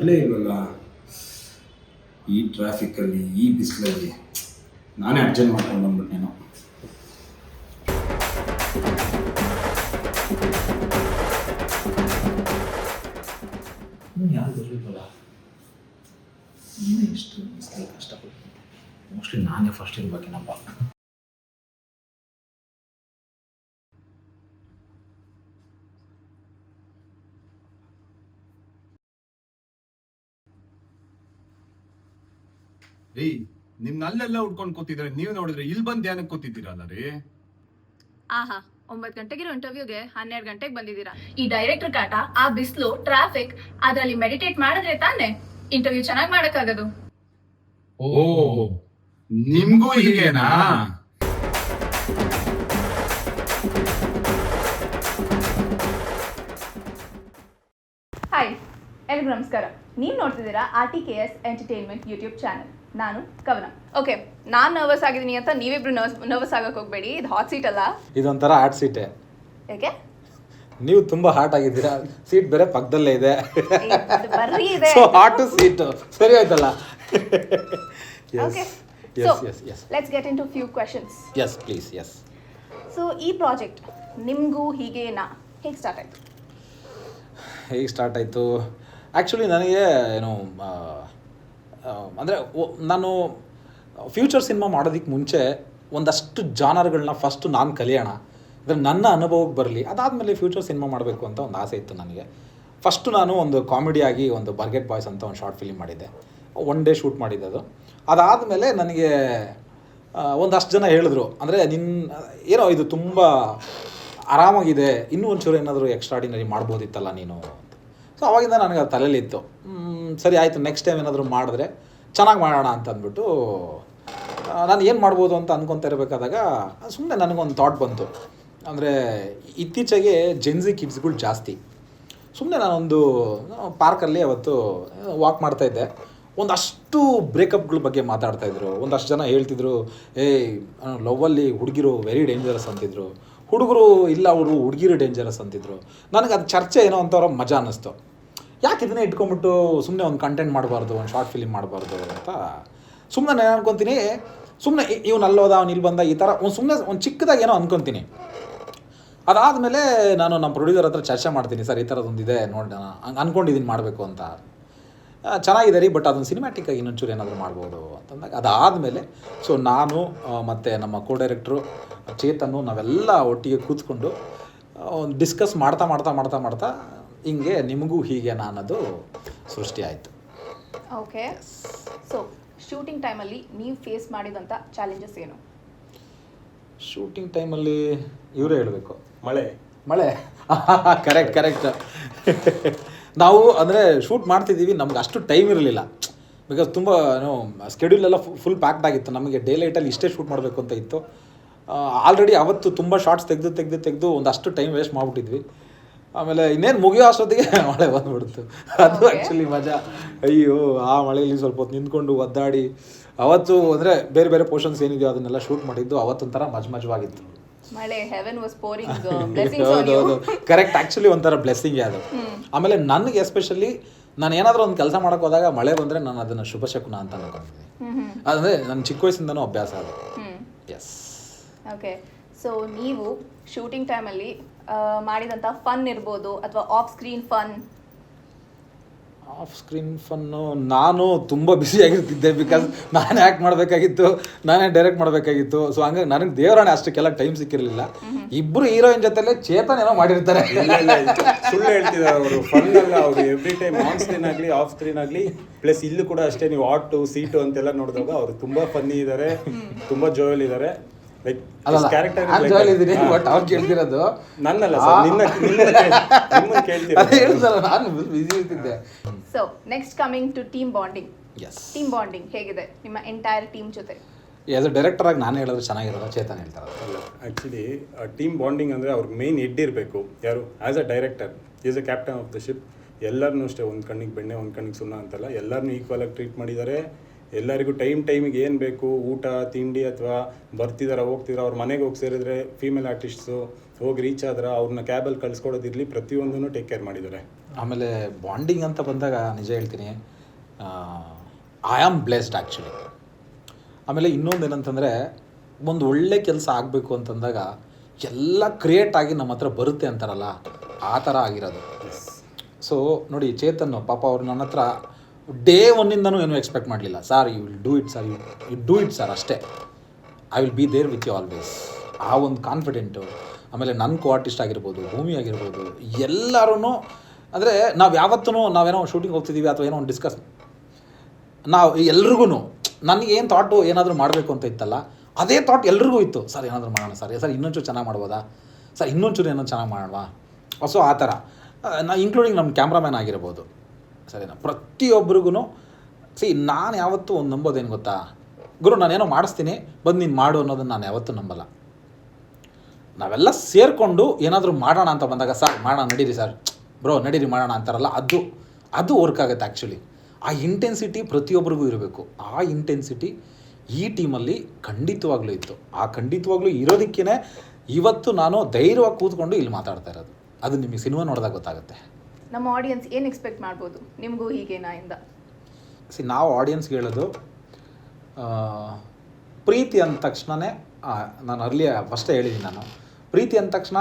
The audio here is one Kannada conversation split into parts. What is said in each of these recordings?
ಬರಲೇ ಇಲ್ವಲ್ಲ. ಈ ಟ್ರಾಫಿಕ್ಕಲ್ಲಿ, ಈ ಬಿಸಿಲಲ್ಲಿ ನಾನೇ ಅರ್ಜೆಂಟ್ ಮಾಡ್ಕೊಂಡು ಬಂದ್ಬಿಟ್ಟೇನೋ. ಯಾರು ಬರಲಿಲ್ವಲ್ಲ. ಇನ್ನೂ ಎಷ್ಟು ಬಿಸಿಲಲ್ಲಿ ಕಷ್ಟಪಡ್ತೀನಿ. ಮೋಸ್ಟ್ಲಿ ನಾನೇ ಫಸ್ಟ್ ಇರ್ಬೇಕೇನಪ್ಪ. ರೀ, ನಿಮ್ನ ಅಲ್ಲೆಲ್ಲ ಉಡ್ಕೊಂಡು ಕೂತಿದ್ರೆ ನೀವು ನೋಡಿದ್ರೆ ಇಲ್ಲಿ ಬಂದು ಧ್ಯಾನಕ್ಕೆ ಕೂತಿದ್ದೀರಲ್ಲ ರೀ. ಆಹಾ, 9 ಗಂಟೆಗಿರೋ ಇಂಟರ್ವ್ಯೂಗೆ 12 ಗಂಟೆಗೆ ಬಂದಿದ್ದೀರಾ. ಈ ಡೈರೆಕ್ಟರ್ ಕಾಟ, ಆ ಬಿಸಿಲು, ಟ್ರಾಫಿಕ್, ಅದ್ರಲ್ಲಿ ಮೆಡಿಟೇಟ್ ಮಾಡಿದ್ರೆ ತಾನೇ ಇಂಟರ್ವ್ಯೂ ಚೆನ್ನಾಗಿ ಮಾಡಕ್ಕಾಗದು. ಓ, ನಿಮ್ಗೂ ಹೀಗೇನಾ? ಹಾಯ್, ಎಲ್ರಿಗೂ ನಮಸ್ಕಾರ. ನೀವು ನೋಡ್ತಿದ್ದೀರಾ RTKS ಎಂಟರ್ಟೈನ್ಮೆಂಟ್ ಯೂಟ್ಯೂಬ್ ಚಾನಲ್. ನಾನು ಕವನ. ಓಕೆ, ನಾನು ನರ್ವಸ್ ಆಗಿದ್ದೀನಿ ಅಂತ ನೀವಿಬ್ರು ನರ್ವಸ್ ಆಗಕ್ಕೆ ಹೋಗ್ಬೇಡಿ. ಇದು ಹಾಟ್ ಸೀಟ್ ಅಲ್ಲ, ಇದೊಂಥರ ಹಾಟ್ ಸೀಟೇ. ಯಾಕೆ? ನೀವು ತುಂಬಾ ಹಾಟ್ ಆಗಿದ್ದೀರಾ. ಸೀಟ್ ಬೇರೆ ಪಕ್ಕದಲ್ಲೇ ಇದೆ. ಬರ್ರಿ ಇದೆ. ಸೊ ಹಾಟ್ ಸೀಟ್ ಸರಿ ಆಯ್ತಲ್ಲ. Okay, yes so yes yes let's get into few questions. Yes please. Yes. So ಈ ಪ್ರಾಜೆಕ್ಟ್ ನಿಮಗೂ ಹೀಗೇನಾ ಹೇಗೆ ಸ್ಟಾರ್ಟ್ ಆಯಿತು? ಹೇಗೆ ಸ್ಟಾರ್ಟ್ ಆಯಿತು? ಆ್ಯಕ್ಚುಲಿ ನನಗೆ ಏನು ಅಂದರೆ ನಾನು ಫ್ಯೂಚರ್ ಸಿನಿಮಾ ಮಾಡೋದಕ್ಕೆ ಮುಂಚೆ ಒಂದಷ್ಟು ಜಾನರ್ಗಳನ್ನ ಫಸ್ಟು ನಾನು ಕಲಿಯೋಣ, ಅಂದರೆ ನನ್ನ ಅನುಭವಕ್ಕೆ ಬರಲಿ, ಅದಾದಮೇಲೆ ಫ್ಯೂಚರ್ ಸಿನಿಮಾ ಮಾಡಬೇಕು ಅಂತ ಒಂದು ಆಸೆ ಇತ್ತು ನನಗೆ. ಫಸ್ಟು ನಾನು ಒಂದು ಕಾಮಿಡಿಯಾಗಿ ಒಂದು ಬರ್ಗೆಟ್ ಬಾಯ್ಸ್ ಅಂತ ಒಂದು ಶಾರ್ಟ್ ಫಿಲ್ಮ್ ಮಾಡಿದ್ದೆ. 1 ಡೇ ಶೂಟ್ ಮಾಡಿದ್ದೆ ಅದು. ಅದಾದಮೇಲೆ ನನಗೆ ಒಂದಷ್ಟು ಜನ ಹೇಳಿದ್ರು, ಅಂದರೆ ಏನೋ ಇದು ತುಂಬ ಆರಾಮಾಗಿದೆ, ಇನ್ನೂ ಒಂಚೂರು ಏನಾದರೂ ಎಕ್ಸ್ಟ್ರಾಡಿನರಿ ಮಾಡ್ಬೋದಿತ್ತಲ್ಲ ನೀನು ಅಂತ. ಸೊ ಅವಾಗಿಂದ ನನಗೆ ಅದು ತಲೆಯಲ್ಲಿತ್ತು. ಸರಿ ಆಯಿತು, ನೆಕ್ಸ್ಟ್ ಟೈಮ್ ಏನಾದರೂ ಮಾಡಿದ್ರೆ ಚೆನ್ನಾಗಿ ಮಾಡೋಣ ಅಂತ ಅಂದ್ಬಿಟ್ಟು ನಾನು ಏನು ಮಾಡ್ಬೋದು ಅಂತ ಅಂದ್ಕೊತಾ ಇರಬೇಕಾದಾಗ ಸುಮ್ಮನೆ ನನಗೊಂದು ಥಾಟ್ ಬಂತು. ಅಂದರೆ ಇತ್ತೀಚೆಗೆ ಜೆನ್ಸಿ ಕಿಡ್ಸ್ಗಳು ಜಾಸ್ತಿ. ಸುಮ್ಮನೆ ನಾನೊಂದು ಪಾರ್ಕಲ್ಲಿ ಅವತ್ತು ವಾಕ್ ಮಾಡ್ತಾಯಿದ್ದೆ. ಒಂದಷ್ಟು ಬ್ರೇಕಪ್ಗಳ ಬಗ್ಗೆ ಮಾತಾಡ್ತಾಯಿದ್ರು. ಒಂದಷ್ಟು ಜನ ಹೇಳ್ತಿದ್ರು, ಲವ್ವಲ್ಲಿ ಹುಡುಗಿರು ವೆರಿ ಡೇಂಜರಸ್ ಅಂತಿದ್ರು, ಹುಡುಗರು ಇಲ್ಲ ಅವರು ಹುಡುಗಿರು ಡೇಂಜರಸ್ ಅಂತಿದ್ರು. ನನಗೆ ಅದು ಚರ್ಚೆ ಏನೋ ಒಂಥರ ಮಜಾ ಅನ್ನಿಸ್ತು. ಯಾಕೆ ಇದನ್ನೇ ಇಟ್ಕೊಂಬಿಟ್ಟು ಸುಮ್ಮನೆ ಒಂದು ಕಂಟೆಂಟ್ ಮಾಡಬಾರ್ದು, ಒಂದು ಶಾರ್ಟ್ ಫಿಲಿಮ್ ಮಾಡಬಾರ್ದು ಅಂತ ಸುಮ್ಮನೆ ನಾನು ಅನ್ಕೊತೀನಿ. ಸುಮ್ಮನೆ ಇವ್ನು ಅಲ್ಲೋದ, ಅವ್ನು ಇಲ್ಲಿ ಬಂದ, ಈ ಥರ ಸುಮ್ಮನೆ ಒಂದು ಚಿಕ್ಕದಾಗಿ ಏನೋ ಅಂದ್ಕೊತೀನಿ. ಅದಾದಮೇಲೆ ನಾನು ನಮ್ಮ ಪ್ರೊಡ್ಯೂಸರ್ ಹತ್ರ ಚರ್ಚೆ ಮಾಡ್ತೀನಿ, ಸರ್ ಈ ಥರದೊಂದಿದೆ ನೋಡಿ, ನಾನು ಹಂಗೆ ಅಂದ್ಕೊಂಡಿದ್ದೀನಿ ಮಾಡಬೇಕು ಅಂತ. ಚೆನ್ನಾಗಿದೆ ರೀ, ಬಟ್ ಅದನ್ನು ಸಿನಿಮ್ಯಾಟಿಕ್ಕಾಗಿ ಇನ್ನೊಂಚೂರು ಏನಾದರೂ ಮಾಡ್ಬೋದು ಅಂತಂದಾಗ ಅದಾದಮೇಲೆ ಸೊ ನಾನು ಮತ್ತು ನಮ್ಮ ಕೋ ಡೈರೆಕ್ಟ್ರು ಚೇತನ್ನು ನಾವೆಲ್ಲ ಒಟ್ಟಿಗೆ ಕೂತ್ಕೊಂಡು ಡಿಸ್ಕಸ್ ಮಾಡ್ತಾ ಮಾಡ್ತಾ ಮಾಡ್ತಾ ಮಾಡ್ತಾ ಹಿಂಗೆ ನಿಮಗೂ ಹೀಗೇನಾ ಅನ್ನೋದು ಸೃಷ್ಟಿ ಆಯಿತು. ಓಕೆ, ಸೊ ಶೂಟಿಂಗ್ ಟೈಮಲ್ಲಿ ನೀವು ಫೇಸ್ ಮಾಡಿದಂಥ ಚಾಲೆಂಜಸ್ ಏನು? ಶೂಟಿಂಗ್ ಟೈಮಲ್ಲಿ ಇವರೇ ಹೇಳಬೇಕು. ಮಳೆ ಕರೆಕ್ಟ್. ನಾವು ಅಂದರೆ ಶೂಟ್ ಮಾಡ್ತಿದ್ದೀವಿ, ನಮ್ಗೆ ಅಷ್ಟು ಟೈಮ್ ಇರಲಿಲ್ಲ. ಬಿಕಾಸ್ ತುಂಬ ಸ್ಕೆಡ್ಯೂಲ್ ಎಲ್ಲ ಫುಲ್ ಪ್ಯಾಕ್ಡ್ ಆಗಿತ್ತು. ನಮಗೆ ಡೇ ಲೈಟಲ್ಲಿ ಇಷ್ಟೇ ಶೂಟ್ ಮಾಡಬೇಕು ಅಂತ ಇತ್ತು. ಆಲ್ರೆಡಿ ಅವತ್ತು ತುಂಬ ಶಾರ್ಟ್ಸ್ ತೆಗೆದು ಒಂದಷ್ಟು ಟೈಮ್ ವೇಸ್ಟ್ ಮಾಡಿಬಿಟ್ಟಿದ್ವಿ. ಆಮೇಲೆ ಇನ್ನೇನು ಮುಗಿಯೋ ಅಷ್ಟೊತ್ತಿಗೆ ಮಳೆ ಬಂದುಬಿಡ್ತು. ಅದು ಆ್ಯಕ್ಚುಲಿ ಮಜಾ. ಅಯ್ಯೋ, ಆ ಮಳೆಯಲ್ಲಿ ಸ್ವಲ್ಪ ಹೊತ್ತು ನಿಂತ್ಕೊಂಡು ಒದ್ದಾಡಿ ಅವತ್ತು ಅಂದರೆ ಬೇರೆ ಬೇರೆ ಪೋರ್ಷನ್ಸ್ ಏನಿದೆಯೋ ಅದನ್ನೆಲ್ಲ ಶೂಟ್ ಮಾಡಿದ್ದು ಅವತ್ತೊಂಥರ ಮಜವಾಗಿತ್ತು. ಮಳೆ heaven was pouring blessings on you. Correct, actually ಒಂಥರ ಬ್ಲೆಸ್ಸಿಂಗ್ ಅದು. ಆಮೇಲೆ ನನಗೆ ಎಸ್ಪೆಷಲಿ ನಾನು ಏನಾದರೂ ಒಂದು ಕೆಲಸ ಮಾಡೋಕೆ ಹೋದಾಗ ಮಳೆ ಬಂದರೆ ನಾನು ಅದನ್ನು ಶುಭ ಶಕುನ ಅಂತ ಅನ್ಕೊತೀನಿ. ಅಂದರೆ ನನ್ನ ಚಿಕ್ಕ ವಯಸ್ಸಿಂದನೂ ಅಭ್ಯಾಸ ಅದು. ಎಸ್. ಓಕೆ, ಸೊ ನೀವು ಶೂಟಿಂಗ್ ಟೈಮಲ್ಲಿ ಮಾಡಿದಂಥ ಫನ್ ಇರ್ಬೋದು ಅಥವಾ ಆಫ್ ಸ್ಕ್ರೀನ್ ಫನ್ನು, ನಾನು ತುಂಬ ಬ್ಯುಸಿಯಾಗಿರ್ತಿದ್ದೆ. ಬಿಕಾಸ್ ನಾನೇ ಆ್ಯಕ್ಟ್ ಮಾಡಬೇಕಾಗಿತ್ತು, ನಾನೇ ಡೈರೆಕ್ಟ್ ಮಾಡಬೇಕಾಗಿತ್ತು. ಸೊ ಹಂಗಾಗಿ ನನಗೆ ದೇವರಾಣೆ ಅಷ್ಟಕ್ಕೆಲ್ಲ ಟೈಮ್ ಸಿಕ್ಕಿರಲಿಲ್ಲ. ಇಬ್ಬರು ಹೀರೋಯಿನ್ ಜೊತೆಲೆ ಚೇತನ್ ಏನೋ ಮಾಡಿರ್ತಾರೆ. ಸುಳ್ಳು ಹೇಳ್ತಿದ್ದಾರೆ ಅವರು. ಫನ್ ಅಲ್ಲ, ಅವರು ಎವ್ರಿ ಟೈಮ್ ಆನ್ ಸ್ಕ್ರೀನ್ ಆಗಲಿ ಆಫ್ ಸ್ಕ್ರೀನ್ ಆಗಲಿ, ಪ್ಲಸ್ ಇಲ್ಲೂ ಕೂಡ ಅಷ್ಟೇ. ನೀವು ಆಟು ಸೀಟು ಅಂತೆಲ್ಲ ನೋಡಿದಾಗ ಅವರು ತುಂಬ ಫನ್ನಿ ಇದ್ದಾರೆ, ತುಂಬ ಜೋಯಲ್ ಇದ್ದಾರೆ. ಕ್ಯಾರೆಕ್ಟರ್ ಅವ್ರು ಕೇಳ್ತಿರೋದು ನನ್ನಲ್ಲ ಸರ್, ನಿಮ್ಮನ್ನ ಹೇಳ್ತಾರ, ನಾನು ಬಿಸಿ ಇರ್ತಿದ್ದೆ. So next coming to team bonding. Yes. Team bonding ಹೇಗಿದೆ ನಿಮ್ಮ ಎಂಟೈರ್ ಟೀಮ್ ಜೊತೆ? ಆ್ಯಸ್ ಅ ಡೈರೆಕ್ಟರ್ ಆಗಿ ನಾನು ಹೇಳಿದ್ರೆ ಚೆನ್ನಾಗಿರೋದು, ಚೇತನ್ ಹೇಳ್ತಾರೆ. ಆ್ಯಕ್ಚುಲಿ ಟೀಮ್ ಬಾಂಡಿಂಗ್ ಅಂದರೆ ಅವ್ರಿಗೆ ಮೇನ್ ಹೆಡ್ ಇರಬೇಕು. ಯಾರು as a director is a captain of the ship. ಎಲ್ಲರನ್ನೂ ಅಷ್ಟೇ, ಒಂದು ಕಣ್ಣಿಗೆ ಬೆಣ್ಣೆ ಒಂದು ಕಣ್ಣಿಗೆ ಸುಣ್ಣ ಅಂತಲ್ಲ, ಎಲ್ಲರನ್ನೂ ಈಕ್ವಲಾಗಿ ಟ್ರೀಟ್ ಮಾಡಿದ್ದಾರೆ. ಎಲ್ಲರಿಗೂ ಟೈಮಿಗೆ ಏನು ಬೇಕು, ಊಟ ತಿಂಡಿ ಅಥವಾ ಬರ್ತಿದಾರ ಹೋಗ್ತಿದಾರ, ಅವ್ರ ಮನೆಗೆ ಹೋಗಿ ಸೇರಿದ್ರೆ ಫೀಮೇಲ್ ಆರ್ಟಿಸ್ಟ್ಸು ಹೋಗಿ ರೀಚ್ ಆದ್ರೆ ಅವ್ರನ್ನ ಕ್ಯಾಬಲ್ಲಿ ಕಳಿಸ್ಕೊಡೋದಿರಲಿ, ಪ್ರತಿಯೊಂದನ್ನು ಟೇಕ್ ಕೇರ್ ಮಾಡಿದ್ದಾರೆ. ಆಮೇಲೆ ಬಾಂಡಿಂಗ್ ಅಂತ ಬಂದಾಗ ನಿಜ ಹೇಳ್ತೀನಿ, ಐ ಆಮ್ ಬ್ಲೆಸ್ಡ್ ಆ್ಯಕ್ಚುಲಿ. ಆಮೇಲೆ ಇನ್ನೊಂದು ಏನಂತಂದರೆ, ಒಂದು ಒಳ್ಳೆ ಕೆಲಸ ಆಗಬೇಕು ಅಂತಂದಾಗ ಎಲ್ಲ ಕ್ರಿಯೇಟ್ ಆಗಿ ನಮ್ಮ ಹತ್ರ ಬರುತ್ತೆ ಅಂತಾರಲ್ಲ, ಆ ಥರ ಆಗಿರೋದು. ಸೊ ನೋಡಿ, ಚೇತನ್ ಪಾಪ ಅವ್ರು ನನ್ನ ಹತ್ರ ಡೇ ಒನ್ನಿಂದನೂ ಏನೂ ಎಕ್ಸ್ಪೆಕ್ಟ್ ಮಾಡಲಿಲ್ಲ. Sir you will do it sir, you do it sir ಅಷ್ಟೇ, I will be there with you always. ಆ ಒಂದು ಕಾನ್ಫಿಡೆಂಟು. ಆಮೇಲೆ ನನ್ನ ಕೋ ಆರ್ಟಿಸ್ಟ್ ಆಗಿರ್ಬೋದು, ಭೂಮಿ ಆಗಿರ್ಬೋದು, ಎಲ್ಲರೂ ಅಂದರೆ ನಾವು ಯಾವತ್ತೂ ನಾವೇನೋ ಶೂಟಿಂಗ್ ಹೋಗ್ತಿದ್ದೀವಿ ಅಥವಾ ಏನೋ ಒಂದು ಡಿಸ್ಕಸ್, ನಾವು ಎಲ್ರಿಗೂ ನನಗೇನು ಥಾಟು ಏನಾದರೂ ಮಾಡಬೇಕು ಅಂತ ಇತ್ತಲ್ಲ, ಅದೇ ಥಾಟ್ ಎಲ್ರಿಗೂ ಇತ್ತು. ಸರ್ ಏನಾದರೂ ಮಾಡೋಣ ಸರ್, ಸರ್ ಇನ್ನೊಂಚೂರು ಚೆನ್ನಾಗಿ ಮಾಡ್ಬೋದಾ ಸರ್, ಇನ್ನೊಂಚೂರು ಏನೋ ಚೆನ್ನಾಗಿ ಮಾಡೋಣ. ಸೊ ಆ ಥರ ಇನ್ಕ್ಲೂಡಿಂಗ್ ನಮ್ಮ ಕ್ಯಾಮ್ರಾಮ್ಯಾನ್ ಆಗಿರ್ಬೋದು, ಸರಿನಾ. ಪ್ರತಿಯೊಬ್ಬರಿಗೂ ನಾನು ಯಾವತ್ತೂ ಒಂದು ನಂಬೋದೇನು ಗೊತ್ತಾ, ಗುರು ನಾನೇನೋ ಮಾಡಿಸ್ತೀನಿ ಬಂದು ನೀನು ಮಾಡು ಅನ್ನೋದನ್ನು ನಾನು ಯಾವತ್ತೂ ನಂಬಲ್ಲ. ನಾವೆಲ್ಲ ಸೇರಿಕೊಂಡು ಏನಾದರೂ ಮಾಡೋಣ ಅಂತ ಬಂದಾಗ, ಸರ್ ಮಾಡೋಣ ನಡೀರಿ ಸರ್, ಬ್ರೋ ನಡೀರಿ ಮಾಡೋಣ ಅಂತಾರಲ್ಲ, ಅದು ವರ್ಕ್ ಆಗುತ್ತೆ ಆ್ಯಕ್ಚುಲಿ. ಆ ಇಂಟೆನ್ಸಿಟಿ ಪ್ರತಿಯೊಬ್ಬರಿಗೂ ಇರಬೇಕು. ಆ ಇಂಟೆನ್ಸಿಟಿ ಈ ಟೀಮಲ್ಲಿ ಖಂಡಿತವಾಗ್ಲೂ ಇತ್ತು. ಆ ಖಂಡಿತವಾಗ್ಲೂ ಇರೋದಕ್ಕೇ ಇವತ್ತು ನಾನು ಧೈರ್ಯವಾಗಿ ಕೂತ್ಕೊಂಡು ಇಲ್ಲಿ ಮಾತಾಡ್ತಾ ಇರೋದು. ಅದು ನಿಮಗೆ ಸಿನಿಮಾ ನೋಡಿದಾಗ ಗೊತ್ತಾಗುತ್ತೆ. ನಮ್ಮ ಆಡಿಯನ್ಸ್ ಏನು ಎಕ್ಸ್ಪೆಕ್ಟ್ ಮಾಡ್ಬೋದು ನಿಮಗೂ ಹೀಗೇನಾ ಇಂದ? ನಾವು ಆಡಿಯನ್ಸ್ಗೆ ಹೇಳೋದು, ಪ್ರೀತಿ ಅಂದ ತಕ್ಷಣವೇ, ನಾನು ಅರ್ಲಿ ಫಸ್ಟೇ ಹೇಳಿದ್ದೀನಿ, ನಾನು ಪ್ರೀತಿ ಅಂದ ತಕ್ಷಣ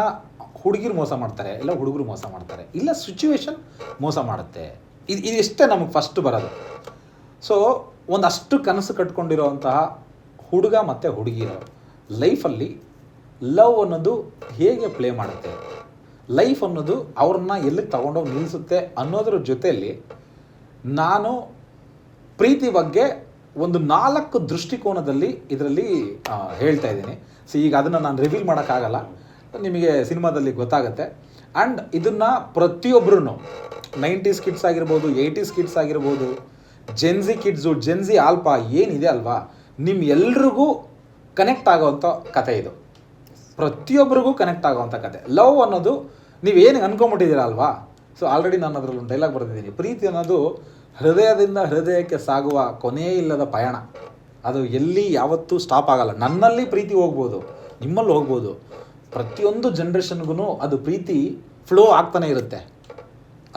ಹುಡುಗಿರು ಮೋಸ ಮಾಡ್ತಾರೆ, ಇಲ್ಲ ಹುಡುಗರು ಮೋಸ ಮಾಡ್ತಾರೆ, ಇಲ್ಲ ಸಿಚುವೇಶನ್ ಮೋಸ ಮಾಡುತ್ತೆ. ಇದಿಷ್ಟೇ ನಮಗೆ ಫಸ್ಟ್ ಬರೋದು. ಸೊ ಒಂದಷ್ಟು ಕನಸು ಕಟ್ಕೊಂಡಿರೋವಂತಹ ಹುಡುಗ ಮತ್ತು ಹುಡುಗಿರು ಲೈಫಲ್ಲಿ ಲವ್ ಅನ್ನೋದು ಹೇಗೆ ಪ್ಲೇ ಮಾಡುತ್ತೆ, ಲೈಫ್ ಅನ್ನೋದು ಅವ್ರನ್ನ ಎಲ್ಲಿಗೆ ತಗೊಂಡೋಗಿ ನಿಲ್ಲಿಸುತ್ತೆ ಅನ್ನೋದ್ರ ಜೊತೆಯಲ್ಲಿ ನಾನು ಪ್ರೀತಿ ಬಗ್ಗೆ ಒಂದು 4 ದೃಷ್ಟಿಕೋನದಲ್ಲಿ ಇದರಲ್ಲಿ ಹೇಳ್ತಾ ಇದ್ದೀನಿ. ಸೊ ಈಗ ಅದನ್ನು ನಾನು ರಿವೀಲ್ ಮಾಡೋಕ್ಕಾಗಲ್ಲ, ನಿಮಗೆ ಸಿನಿಮಾದಲ್ಲಿ ಗೊತ್ತಾಗುತ್ತೆ. ಆ್ಯಂಡ್ ಇದನ್ನು ಪ್ರತಿಯೊಬ್ಬರೂ 90s ಕಿಡ್ಸ್ ಆಗಿರ್ಬೋದು, 80s ಕಿಡ್ಸ್ ಆಗಿರ್ಬೋದು, ಜೆನ್ಜಿ ಕಿಡ್ಸು, ಜೆನ್ಜಿ ಆಲ್ಫಾ ಏನಿದೆ ಅಲ್ವಾ, ಎಲ್ರಿಗೂ ಕನೆಕ್ಟ್ ಆಗೋವಂಥ ಕತೆ ಇದು. ಪ್ರತಿಯೊಬ್ಬರಿಗೂ ಕನೆಕ್ಟ್ ಆಗೋವಂಥ ಕತೆ. ಲವ್ ಅನ್ನೋದು ನೀವೇನು ಅನ್ಕೊಂಬಿಟ್ಟಿದ್ದೀರ ಅಲ್ವಾ. ಸೊ ಆಲ್ರೆಡಿ ನಾನು ಅದರಲ್ಲಿ ಒಂದು ಡೈಲಾಗ್ ಬರೆದಿದ್ದೀನಿ, ಪ್ರೀತಿ ಅನ್ನೋದು ಹೃದಯದಿಂದ ಹೃದಯಕ್ಕೆ ಸಾಗುವ ಕೊನೇ ಇಲ್ಲದ ಪಯಣ. ಅದು ಎಲ್ಲಿ ಯಾವತ್ತೂ ಸ್ಟಾಪ್ ಆಗಲ್ಲ. ನನ್ನಲ್ಲಿ ಪ್ರೀತಿ ಹೋಗ್ಬೋದು, ನಿಮ್ಮಲ್ಲಿ ಹೋಗ್ಬೋದು, ಪ್ರತಿಯೊಂದು ಜನ್ರೇಷನ್ಗೂ ಅದು ಪ್ರೀತಿ ಫ್ಲೋ ಆಗ್ತಾನೆ ಇರುತ್ತೆ.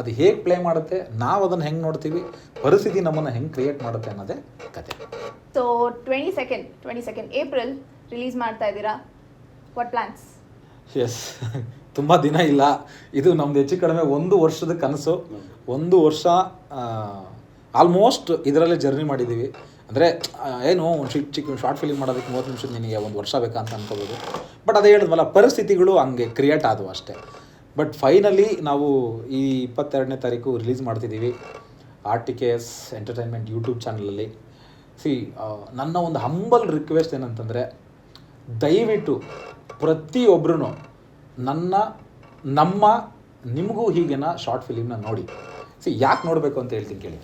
ಅದು ಹೇಗೆ ಪ್ಲೇ ಮಾಡುತ್ತೆ, ನಾವು ಅದನ್ನು ಹೆಂಗೆ ನೋಡ್ತೀವಿ, ಪರಿಸ್ಥಿತಿ ನಮ್ಮನ್ನು ಹೆಂಗೆ ಕ್ರಿಯೇಟ್ ಮಾಡುತ್ತೆ ಅನ್ನೋದೇ ಕತೆ. ಸೊ 22nd ಏಪ್ರಿಲ್ ರಿಲೀಸ್ ಮಾಡ್ತಾ ಇದ್ದೀರಾ, ವಾಟ್ ಪ್ಲಾನ್ಸ್? ಎಸ್, ತುಂಬ ದಿನ ಇಲ್ಲ, ಇದು ನಮ್ದು ಹೆಚ್ಚು ಕಡಿಮೆ 1 ವರ್ಷದ ಕನಸು. 1 ವರ್ಷ ಆಲ್ಮೋಸ್ಟ್ ಇದರಲ್ಲೇ ಜರ್ನಿ ಮಾಡಿದ್ದೀವಿ. ಅಂದರೆ ಏನು ಚಿಕ್ಕ ಶಾರ್ಟ್ ಫಿಲಿಮ್ ಮಾಡೋದಕ್ಕೆ 30 ನಿಮಿಷದ ನಿನಗೆ 1 ವರ್ಷ ಬೇಕಾ ಅಂತ ಅನ್ಕೋಬೋದು. ಬಟ್ ಅದೇ ಹೇಳಿದ್ವಲ್ಲ, ಪರಿಸ್ಥಿತಿಗಳು ಹಂಗೆ ಕ್ರಿಯೇಟ್ ಆದವು ಅಷ್ಟೇ. ಬಟ್ ಫೈನಲಿ ನಾವು ಈ 22ನೇ ತಾರೀಕು ರಿಲೀಸ್ ಮಾಡ್ತಿದ್ದೀವಿ RTKS ಎಂಟರ್ಟೈನ್ಮೆಂಟ್ ಯೂಟ್ಯೂಬ್ ಚಾನಲಲ್ಲಿ. ನನ್ನ ಒಂದು ಹಂಬಲ್ ರಿಕ್ವೆಸ್ಟ್ ಏನಂತಂದರೆ, ದಯವಿಟ್ಟು ಪ್ರತಿಯೊಬ್ಬರೂ ನಿಮಗೂ ಹೀಗೇನ ಶಾರ್ಟ್ ಫಿಲಿಮ್ನ ನೋಡಿ. ಯಾಕೆ ನೋಡಬೇಕು ಅಂತ ಹೇಳ್ತೀನಿ ಕೇಳಿ.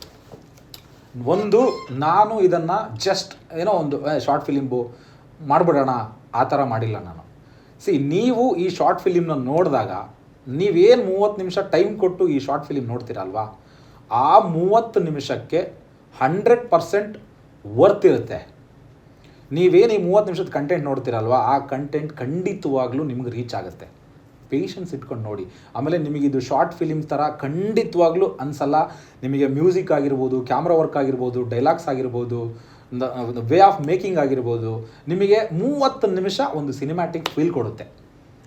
ಒಂದು, ನಾನು ಇದನ್ನು ಜಸ್ಟ್ ಏನೋ ಒಂದು ಶಾರ್ಟ್ ಫಿಲಿಮು ಮಾಡಿಬಿಡೋಣ ಆ ಥರ ಮಾಡಿಲ್ಲ ನಾನು. ನೀವು ಈ ಶಾರ್ಟ್ ಫಿಲಿಮ್ನ ನೋಡಿದಾಗ ನೀವೇನು 30 ನಿಮಿಷ ಟೈಮ್ ಕೊಟ್ಟು ಈ ಶಾರ್ಟ್ ಫಿಲಿಮ್ ನೋಡ್ತೀರಲ್ವಾ, ಆ 30 ನಿಮಿಷಕ್ಕೆ 100% ವರ್ತ್ ಇರುತ್ತೆ. ನೀವೇನು ಈ 30 ನಿಮಿಷದ ಕಂಟೆಂಟ್ ನೋಡ್ತೀರಲ್ವ, ಆ ಕಂಟೆಂಟ್ ಖಂಡಿತವಾಗ್ಲೂ ನಿಮ್ಗೆ ರೀಚ್ ಆಗುತ್ತೆ. ಪೇಷನ್ಸ್ ಇಟ್ಕೊಂಡು ನೋಡಿ. ಆಮೇಲೆ ನಿಮಗಿದು ಶಾರ್ಟ್ ಫಿಲಿಮ್ ಥರ ಖಂಡಿತವಾಗ್ಲೂ ಅನಿಸಲ್ಲ. ನಿಮಗೆ ಮ್ಯೂಸಿಕ್ ಆಗಿರ್ಬೋದು, ಕ್ಯಾಮ್ರಾ ವರ್ಕ್ ಆಗಿರ್ಬೋದು, ಡೈಲಾಗ್ಸ್ ಆಗಿರ್ಬೋದು, ವೇ ಆಫ್ ಮೇಕಿಂಗ್ ಆಗಿರ್ಬೋದು, ನಿಮಗೆ 30 ನಿಮಿಷ ಒಂದು ಸಿನಿಮ್ಯಾಟಿಕ್ ಫೀಲ್ ಕೊಡುತ್ತೆ.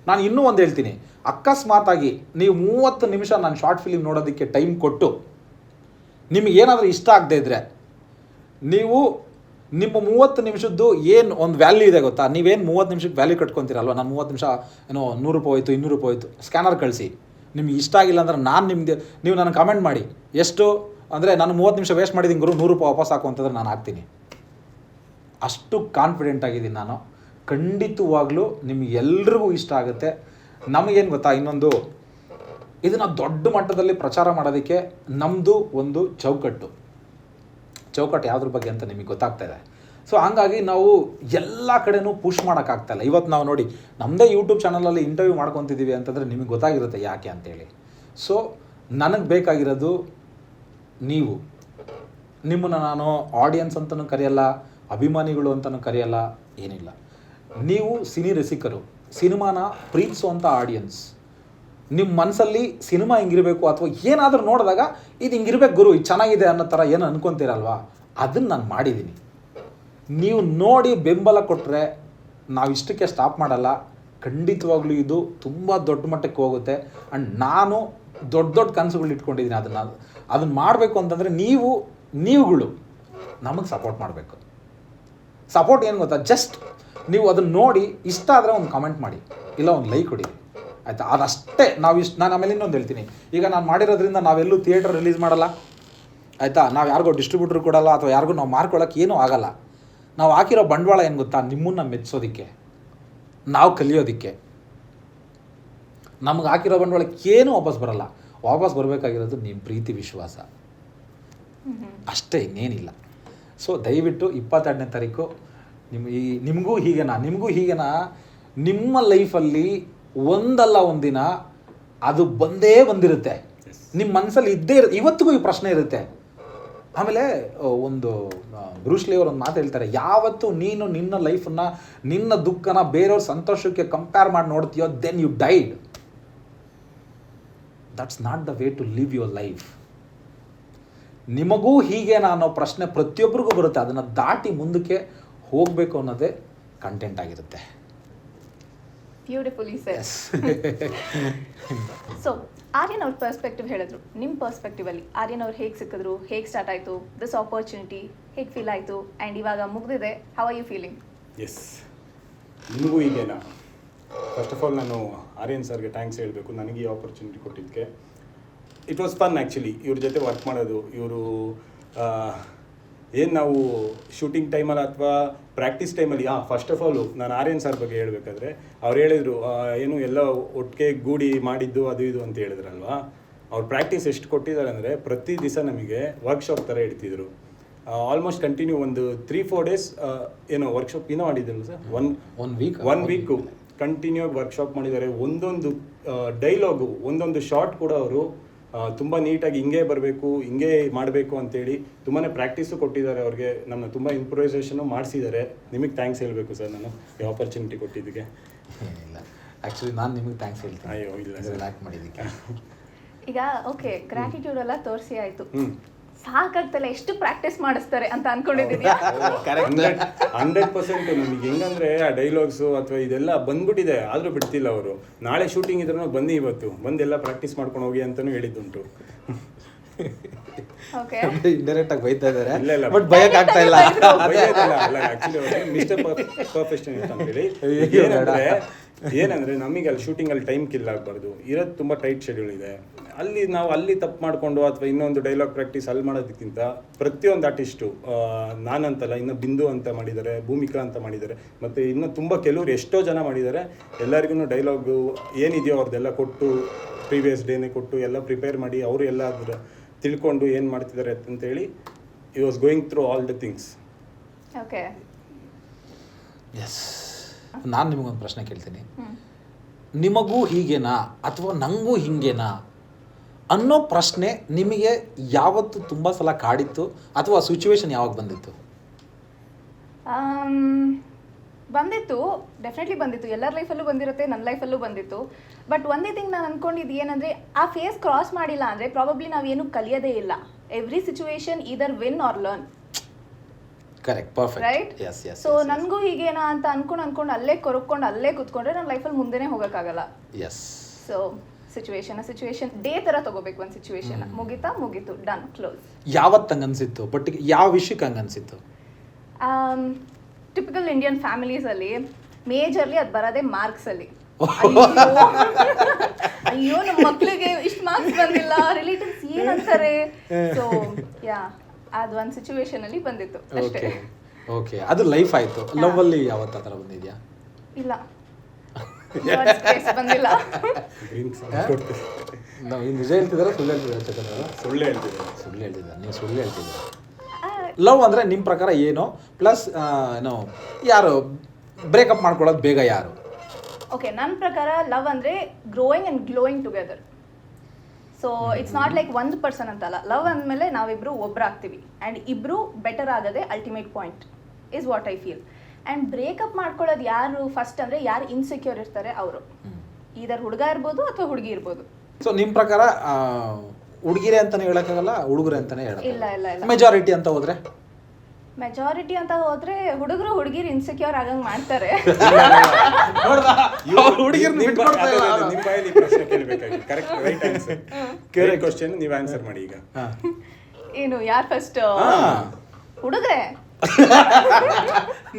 ನಾನು ಇನ್ನೂ ಒಂದು ಹೇಳ್ತೀನಿ, ಅಕಸ್ಮಾತಾಗಿ ನೀವು 30 ನಿಮಿಷ ನಾನು ಶಾರ್ಟ್ ಫಿಲಿಮ್ ನೋಡೋದಕ್ಕೆ ಟೈಮ್ ಕೊಟ್ಟು ನಿಮಗೇನಾದರೂ ಇಷ್ಟ ಆಗದೆ ಇದ್ದರೆ, ನೀವು ನಿಮ್ಮ 30 ನಿಮಿಷದ್ದು ಏನು ಒಂದು ವ್ಯಾಲ್ಯೂ ಇದೆ ಗೊತ್ತಾ, ನೀವೇನು 30 ನಿಮಿಷಕ್ಕೆ ವ್ಯಾಲ್ಯೂ ಕಟ್ಕೊತೀರಲ್ವ, ನಾನು 30 ನಿಮಿಷ ಏನೋ 100 ರೂಪಾಯಿ ಹೋಯ್ತು, 200 ರೂಪಾಯಿ ಹೋಯ್ತು, ಸ್ಕ್ಯಾನರ್ ಕಳಿಸಿ. ನಿಮ್ಗೆ ಇಷ್ಟ ಆಗಿಲ್ಲ ಅಂದ್ರೆ ನೀವು ನನಗೆ ಕಮೆಂಟ್ ಮಾಡಿ, ಎಷ್ಟು ಅಂದರೆ ನಾನು 30 ನಿಮಿಷ ವೇಸ್ಟ್ ಮಾಡಿದ್ದೀನಿ ಗುರು, 100 ರೂಪಾಯಿ ವಾಪಸ್ ಹಾಕು ಅಂತಂದ್ರೆ ನಾನು ಹಾಕ್ತೀನಿ. ಅಷ್ಟು ಕಾನ್ಫಿಡೆಂಟ್ ಆಗಿದ್ದೀನಿ ನಾನು. ಖಂಡಿತವಾಗ್ಲೂ ನಿಮಗೆಲ್ರಿಗೂ ಇಷ್ಟ ಆಗುತ್ತೆ. ನಮಗೇನು ಗೊತ್ತಾ, ಇನ್ನೊಂದು ಇದನ್ನು ದೊಡ್ಡ ಮಟ್ಟದಲ್ಲಿ ಪ್ರಚಾರ ಮಾಡೋದಕ್ಕೆ ನಮ್ಮದು ಒಂದು ಚೌಕಟ್ಟು ಯಾವುದ್ರ ಬಗ್ಗೆ ಅಂತ ನಿಮಗೆ ಗೊತ್ತಾಗ್ತಾ ಇದೆ. ಸೊ ಹಂಗಾಗಿ ನಾವು ಎಲ್ಲ ಕಡೆನೂ ಪುಷ್ ಮಾಡೋಕ್ಕಾಗ್ತಾಯಿಲ್ಲ. ಇವತ್ತು ನಾವು ನೋಡಿ ನಮ್ಮದೇ ಯೂಟ್ಯೂಬ್ ಚಾನಲಲ್ಲಿ ಇಂಟರ್ವ್ಯೂ ಮಾಡ್ಕೊತಿದ್ದೀವಿ ಅಂತಂದರೆ ನಿಮಗೆ ಗೊತ್ತಾಗಿರುತ್ತೆ ಯಾಕೆ ಅಂತೇಳಿ. ಸೊ ನನಗೆ ಬೇಕಾಗಿರೋದು ನೀವು. ನಿಮ್ಮನ್ನು ನಾನು ಆಡಿಯನ್ಸ್ ಅಂತಲೂ ಕರೆಯಲ್ಲ, ಅಭಿಮಾನಿಗಳು ಅಂತಲೂ ಕರೆಯಲ್ಲ, ಏನಿಲ್ಲ. ನೀವು ಸಿನಿ ರಸಿಕರು, ಸಿನಿಮಾನ ಪ್ರೀತಿಸುವಂಥ ಆಡಿಯನ್ಸ್. ನಿಮ್ಮ ಮನಸ್ಸಲ್ಲಿ ಸಿನಿಮಾ ಹಿಂಗಿರಬೇಕು ಅಥವಾ ಏನಾದರೂ ನೋಡಿದಾಗ ಇದು ಹಿಂಗಿರ್ಬೇಕು ಗುರು, ಇದು ಚೆನ್ನಾಗಿದೆ ಅನ್ನೋ ಥರ ಏನು ಅನ್ಕೊತೀರಲ್ವಾ, ಅದನ್ನು ನಾನು ಮಾಡಿದ್ದೀನಿ. ನೀವು ನೋಡಿ ಬೆಂಬಲ ಕೊಟ್ಟರೆ ನಾವು ಇಷ್ಟಕ್ಕೆ ಸ್ಟಾಪ್ ಮಾಡಲ್ಲ. ಖಂಡಿತವಾಗ್ಲೂ ಇದು ತುಂಬ ದೊಡ್ಡ ಮಟ್ಟಕ್ಕೆ ಹೋಗುತ್ತೆ. ಆ್ಯಂಡ್ ನಾನು ದೊಡ್ಡ ದೊಡ್ಡ ಕನಸುಗಳು ಇಟ್ಕೊಂಡಿದ್ದೀನಿ. ಅದನ್ನು ಮಾಡಬೇಕು ಅಂತಂದರೆ ನೀವುಗಳು ನಮಗೆ ಸಪೋರ್ಟ್ ಮಾಡಬೇಕು. ಸಪೋರ್ಟ್ ಏನು ಗೊತ್ತಾ, ಜಸ್ಟ್ ನೀವು ಅದನ್ನು ನೋಡಿ ಇಷ್ಟ ಆದರೆ ಒಂದು ಕಮೆಂಟ್ ಮಾಡಿ, ಇಲ್ಲ ಒಂದು ಲೈಕ್ ಕೊಡಿ, ಆಯಿತಾ? ಅದಷ್ಟೇ. ನಾನು ಆಮೇಲೆ ಇನ್ನೊಂದು ಹೇಳ್ತೀನಿ, ಈಗ ನಾನು ಮಾಡಿರೋದ್ರಿಂದ ನಾವೆಲ್ಲೂ ಥಿಯೇಟರ್ ರಿಲೀಸ್ ಮಾಡಲ್ಲ, ಆಯಿತಾ? ನಾವು ಯಾರಿಗೋ ಡಿಸ್ಟ್ರಿಬ್ಯೂಟ್ರ್ ಕೊಡಲ್ಲ ಅಥವಾ ಯಾರಿಗೂ ನಾವು ಮಾರ್ಕೊಳ್ಳೋಕೆ ಏನೂ ಆಗಲ್ಲ. ನಾವು ಹಾಕಿರೋ ಬಂಡವಾಳ ಏನು ಗೊತ್ತಾ, ನಿಮ್ಮನ್ನು ಮೆಚ್ಚೋದಕ್ಕೆ, ನಾವು ಕಲಿಯೋದಕ್ಕೆ. ನಮ್ಗೆ ಹಾಕಿರೋ ಬಂಡವಾಳಕ್ಕೆ ಏನೂ ವಾಪಸ್ ಬರಲ್ಲ. ವಾಪಸ್ ಬರಬೇಕಾಗಿರೋದು ನಿಮ್ಮ ಪ್ರೀತಿ, ವಿಶ್ವಾಸ ಅಷ್ಟೇ, ಇನ್ನೇನಿಲ್ಲ. ಸೊ ದಯವಿಟ್ಟು 22ನೇ ತಾರೀಕು ನಿಮಗೂ ಹೀಗೆನಾ ನಿಮ್ಮ ಲೈಫಲ್ಲಿ ಒಂದಲ್ಲ ಒಂದಿನ ಅದು ಬಂದಿರುತ್ತೆ. ನಿಮ್ಮ ಮನಸ್ಸಲ್ಲಿ ಇವತ್ತಿಗೂ ಈ ಪ್ರಶ್ನೆ ಇರುತ್ತೆ. ಆಮೇಲೆ ಒಂದು ಬ್ರೂಸ್ಲಿ ಅವರು ಒಂದು ಮಾತು ಹೇಳ್ತಾರೆ, ಯಾವತ್ತು ನೀನು ನಿನ್ನ ಲೈಫನ್ನು, ನಿನ್ನ ದುಃಖನ ಬೇರೆಯವ್ರ ಸಂತೋಷಕ್ಕೆ ಕಂಪೇರ್ ಮಾಡಿ ನೋಡ್ತೀಯೋ, then you died. That's not the way to live your life. ನಿಮಗೂ ಹೀಗೆ ಅನ್ನೋ ಪ್ರಶ್ನೆ ಪ್ರತಿಯೊಬ್ಬರಿಗೂ ಬರುತ್ತೆ. ಅದನ್ನು ದಾಟಿ ಮುಂದಕ್ಕೆ ಹೋಗಬೇಕು ಅನ್ನೋದೇ ಕಂಟೆಂಟ್ ಆಗಿರುತ್ತೆ. Beautifully shed. ಸೊ ಆರ್ಯನ್ ಅವ್ರ ಪರ್ಸ್ಪೆಕ್ಟಿವ್ ಹೇಳಿದ್ರು. ನಿಮ್ಮ ಪರ್ಸ್ಪೆಕ್ಟಿವಲ್ಲಿ ಆರ್ಯನ್ ಅವ್ರು ಹೇಗೆ ಸಿಕ್ಕಿದ್ರು, ಹೇಗೆ ಸ್ಟಾರ್ಟ್ ಆಯಿತು, ದಿಸ್ ಆಪರ್ಚುನಿಟಿ ಹೇಗೆ ಫೀಲ್ ಆಯಿತು, ಆ್ಯಂಡ್ ಇವಾಗ ಮುಗಿದಿದೆ, how are you feeling? Yes, ನಿಮಗೂ ಈಗೇನಾ. ಫಸ್ಟ್ ಆಫ್ ಆಲ್ ನಾನು ಆರ್ಯನ್ ಸರ್ಗೆ ಥ್ಯಾಂಕ್ಸ್ ಹೇಳಬೇಕು, ನನಗೆ ಈ ಆಪರ್ಚುನಿಟಿ ಕೊಟ್ಟಿದ್ದಕ್ಕೆ. ಇಟ್ ವಾಸ್ ಫನ್ ಆ್ಯಕ್ಚುಲಿ ಇವ್ರ ಜೊತೆ ವರ್ಕ್ ಮಾಡೋದು. ಇವರು ಏನು ನಾವು ಶೂಟಿಂಗ್ ಟೈಮಲ್ಲಿ ಅಥವಾ ಪ್ರಾಕ್ಟೀಸ್ ಟೈಮಲ್ಲಿ, ಫಸ್ಟ್ ಆಫ್ ಆಲು ನಾನು ಆರ್ಯನ್ ಸರ್ ಬಗ್ಗೆ ಹೇಳಬೇಕಾದ್ರೆ ಅವ್ರು ಹೇಳಿದರು, ಏನು ಎಲ್ಲ ಒಟ್ಟಿಗೆ ಗೂಡಿ ಮಾಡಿದ್ದು ಅದು ಇದು ಅಂತ ಹೇಳಿದ್ರಲ್ವಾ. ಅವ್ರು ಪ್ರಾಕ್ಟೀಸ್ ಎಷ್ಟು ಕೊಟ್ಟಿದ್ದಾರೆ ಅಂದರೆ ಪ್ರತಿ ದಿವಸ ನಮಗೆ ವರ್ಕ್ಶಾಪ್ ಥರ ಇಡ್ತಿದ್ರು. ಆಲ್ಮೋಸ್ಟ್ ಕಂಟಿನ್ಯೂ ಒಂದು 3-4 ಡೇಸ್ ಏನೋ ವರ್ಕ್ಶಾಪ್ ಏನೋ ಮಾಡಿದ್ರು sir. One week continue workshop ಮಾಡಿದ್ದಾರೆ. ಒಂದೊಂದು ಡೈಲಾಗು, ಒಂದೊಂದು ಶಾರ್ಟ್ ಕೂಡ ಅವರು ತುಂಬ ನೀಟಾಗಿ ಹಿಂಗೆ ಬರಬೇಕು, ಹಿಂಗೆ ಮಾಡಬೇಕು ಅಂತೇಳಿ ತುಂಬಾ ಪ್ರಾಕ್ಟೀಸು ಕೊಟ್ಟಿದ್ದಾರೆ. ಅವ್ರಿಗೆ ನಮ್ಮ ತುಂಬ ಇಂಪ್ರೂವೈಸೇಷನು ಮಾಡಿಸಿದ್ದಾರೆ. ನಿಮಗೆ ಥ್ಯಾಂಕ್ಸ್ ಹೇಳಬೇಕು ಸರ್, ನಾನು ಈ ಆಪರ್ಚುನಿಟಿ ಕೊಟ್ಟಿದ್ದಕ್ಕೆ. ಇಲ್ಲ, ಆ್ಯಕ್ಚುಲಿ ನಾನು ನಿಮಗೆ ಥ್ಯಾಂಕ್ಸ್ ಹೇಳ್ತೀನಿ. ಅಯ್ಯೋ ಇಲ್ಲ ಸರ್, ಆ್ಯಕ್ಟ್ ಮಾಡಿದ್ದಕ್ಕೆ. ಈಗ ಓಕೆ, ಗ್ರ್ಯಾಟಿಟ್ಯೂಡ್ ಎಲ್ಲ ತೋರಿಸಿ ಆಯಿತು, ಸಾಕಾಗ್ತಲ್ಲ, ಎಷ್ಟು ಪ್ರಾಕ್ಟೀಸ್ ಮಾಡಿಸ್ತಾರೆ ಅಂತ ಅನ್ಕೊಂಡಿದ್ದೀರಾ? 100% ನಮಗೆ ಹೆಂಗಂದ್ರೆ ಆ ಡೈಲಾಗ್ಸು ಅಥವಾ ಇದೆಲ್ಲ ಬಂದ್ಬಿಟ್ಟಿದೆ, ಆದರೂ ಬಿಡ್ತಿಲ್ಲ ಅವರು. ನಾಳೆ ಶೂಟಿಂಗ್ ಇದ್ರೂ ಬನ್ನಿ, ಇವತ್ತು ಬಂದೆಲ್ಲ ಪ್ರಾಕ್ಟೀಸ್ ಮಾಡ್ಕೊಂಡು ಹೋಗಿ ಅಂತಲೂ ಹೇಳಿದ್ದುಂಟು. ಓಕೆ, ಇಂಡೈರೆಕ್ಟ್ ಆಗಿ ಬೈತಾ ಇದ್ದಾರೆ, ಇಲ್ಲ ಬಟ್ ಭಯಕ್ಕೆ ಆಗ್ತಾ ಇಲ್ಲ. ಅಲ್ಲ ಆಕ್ಚುಲಿ ಮಿಸ್ಟರ್ ಪರ್ಫೆಕ್ಷನಿಸ್ಟ್ ಅಂತೇಳಿ. ಏನಂದ್ರೆ ನಮಗೆ ಅಲ್ಲಿ ಶೂಟಿಂಗಲ್ಲಿ ಟೈಮ್ ಕಿಲ್ ಆಗಬಾರ್ದು, ಇರೋದು ತುಂಬ ಟೈಟ್ ಶೆಡ್ಯೂಲ್ ಇದೆ. ಅಲ್ಲಿ ತಪ್ಪು ಮಾಡಿಕೊಂಡು ಅಥವಾ ಇನ್ನೊಂದು ಡೈಲಾಗ್ ಪ್ರಾಕ್ಟೀಸ್ ಅಲ್ಲಿ ಮಾಡೋದಕ್ಕಿಂತ ಪ್ರತಿಯೊಂದು ಆರ್ಟಿಸ್ಟು, ನಾನಂತಲ್ಲ, ಇನ್ನು ಬಿಂದು ಅಂತ ಮಾಡಿದ್ದಾರೆ, ಭೂಮಿಕಾ ಅಂತ ಮಾಡಿದ್ದಾರೆ, ಮತ್ತು ಇನ್ನು ತುಂಬ ಕೆಲವರು ಎಷ್ಟೋ ಜನ ಮಾಡಿದ್ದಾರೆ. ಎಲ್ಲರಿಗೂ ಡೈಲಾಗು ಏನಿದೆಯೋ ಅವ್ರದ್ದೆಲ್ಲ ಕೊಟ್ಟು, ಪ್ರೀವಿಯಸ್ ಡೇನೇ ಕೊಟ್ಟು ಎಲ್ಲ ಪ್ರಿಪೇರ್ ಮಾಡಿ ಅವರು ಎಲ್ಲ ಅದರ ತಿಳ್ಕೊಂಡು ಏನು ಮಾಡ್ತಿದ್ದಾರೆ ಅಂತೇಳಿ ಈ was going through all the things. Okay, yes. ನಾನು ನಿಮಗೊಂದು ಪ್ರಶ್ನೆ ಕೇಳ್ತೀನಿ. ನಿಮಗೂ ಹೀಗೇನಾ ಅಥವಾ ನನಗೂ ಹಿಂಗೇನಾ ಅನ್ನೋ ಪ್ರಶ್ನೆ ನಿಮಗೆ ಯಾವತ್ತು ತುಂಬ ಸಲ ಕಾಡಿತ್ತು, ಅಥವಾ ಸಿಚುವೇಶನ್ ಯಾವಾಗ ಬಂದಿತ್ತು? ಬಂದಿತ್ತು, ಡೆಫಿನೆಟ್ಲಿ ಬಂದಿತ್ತು. ಎಲ್ಲರ ಲೈಫಲ್ಲೂ ಬಂದಿರುತ್ತೆ, ನನ್ನ ಲೈಫಲ್ಲೂ ಬಂದಿತ್ತು. ಬಟ್ ಒಂದೇ ಥಿಂಗ್ ನಾನು ಅಂದ್ಕೊಂಡಿದ್ದು ಏನಂದರೆ, ಆ ಫೇಸ್ ಕ್ರಾಸ್ ಮಾಡಿಲ್ಲ ಅಂದರೆ ಪ್ರಾಬಬ್ಲಿ ನಾವೇನು ಕಲಿಯೋದೇ ಇಲ್ಲ. Every situation either win or learn. Correct, perfect, right? Yes yes. So ನನಗೂ ಹೀಗೇನಾ ಅಂತ ಅನ್ಕೊಂಡು ಅಲ್ಲೇ ಕೊರಕೊಂಡು ಅಲ್ಲೇ ಕೂತ್ಕೊಂಡ್ರೆ ನನ್ನ ಲೈಫಲ್ಲಿ ಮುಂದೆನೇ ಹೋಗೋಕ್ಕಾಗಲ್ಲ. ಎಸ್. ಸೊ ಸಿಚುವೇಶನ್ ಡೇ ಥರ ತಗೋಬೇಕು. ಒಂದು ಸಿಚುವೇಶನ್ ಮುಗೀತು, ಡನ್, ಕ್ಲೋಸ್. ಯಾವತ್ತು ಹಂಗೆ ಅನಿಸಿತ್ತು? ಬಟ್ ಯಾವ ವಿಷಯಕ್ಕೆ ಹಂಗೆ ಅನಿಸಿತ್ತು? ಟಿಪಿಕಲ್ ಇಂಡಿಯನ್ ಫ್ಯಾಮಿಲೀಸಲ್ಲಿ ಮೇಜರ್ಲಿ ಅದು ಬರೋದೇ ಮಾರ್ಕ್ಸಲ್ಲಿ. ಅಯ್ಯೋ ನಮ್ಮ ಮಕ್ಳಿಗೆ ಇಷ್ಟು ಮಾರ್ಕ್ಸ್ ಬಂದಿಲ್ಲ, ರಿಲೇಟಿವ್ಸ್ ಏನಂತಾರೆ. ಸೊ ಅದು ಒಂದು ಸಿಚುವೇಶನ್ ಅಲ್ಲಿ ಬಂದಿತ್ತು ಅಷ್ಟೇ. ಓಕೆ, ಅದು ಲೈಫ್ ಆಯಿತು. ಲವ್ ಅಲ್ಲಿ ಯಾವತ್ತ ಥರ ಬಂದಿದ್ಯಾ? ಇಲ್ಲ, ಬಂದಿಲ್ಲ. ನಾವು ನಿಜ ಹೇಳ್ತಿದಾರ ಸುಳ್ಳು ಹೇಳ್ತಿದ್ದಾರೆ? ಚೇತನ್ ಅವರು ಸುಳ್ಳು ಹೇಳ್ತಿದ್ದಾರೆ. ನೀವು ಸುಳ್ಳು ಹೇಳ್ತಿದ್ದೀರ. ಲವ್ ಅಂದರೆ ನಿಮ್ಮ ಪ್ರಕಾರ ಏನು? ಪ್ಲಸ್ ಏನೋ ಯಾರು ಬ್ರೇಕಪ್ ಮಾಡ್ಕೊಳ್ಳೋದು ಬೇಗ ಯಾರು? ಓಕೆ, ನನ್ನ ಪ್ರಕಾರ ಲವ್ ಅಂದರೆ growing and glowing together. So it's not like ಒಂದು ಪರ್ಸನ್ ಅಂತಲ್ಲ. ಲವ್ ಅಂದಮೇಲೆ ನಾವಿಬ್ಬರು ಒಬ್ಬರಾಗ್ತೀವಿ ಆ್ಯಂಡ್ ಇಬ್ಬರು ಬೆಟರ್ ಆಗೋದೇ ultimate point is what I feel. And breakup ಮಾಡ್ಕೊಳ್ಳೋದು ಯಾರು ಫಸ್ಟ್ ಅಂದರೆ ಯಾರು ಇನ್ಸೆಕ್ಯೂರ್ ಇರ್ತಾರೆ ಅವರು. ಇದರ ಹುಡುಗ ಇರ್ಬೋದು ಅಥವಾ ಹುಡುಗಿ ಇರ್ಬೋದು. ಸೊ ನಿಮ್ಮ ಪ್ರಕಾರ ಹುಡುಗಿರೆ ಅಂತಾನೆ ಹೇಳೋಕ್ಕಾಗಲ್ಲ, ಹುಡುಗರೆ ಅಂತಾನೆ ಇಲ್ಲ ಇಲ್ಲ ಹೇಳೋಕ್ಕಾಗಲ್ಲ. ಇಲ್ಲ, ಮೆಜಾರಿಟಿ ಅಂತ ಹೋದ್ರೆ ಮೆಜಾರಿಟಿ ಅಂತ ಹೋದ್ರೆ ಹುಡುಗರು ಹುಡುಗಿರು ಇನ್ಸೆಕ್ಯೂರ್ ಆಗಂಗ್ ಮಾಡ್ತಾರೆ. ನಿಮ್ಮ ಬಾಯಲ್ಲಿ ಪ್ರಶ್ನೆ ಕೇಳಬೇಕಾಗಿತ್ತು. Correct right answer. Correct question ನೀವು ಆನ್ಸರ್ ಮಾಡಿ ಈಗ. ಏನು ಯಾರು ಫಸ್ಟ್? ಹಾ. ಹುಡುಗ್ರೆ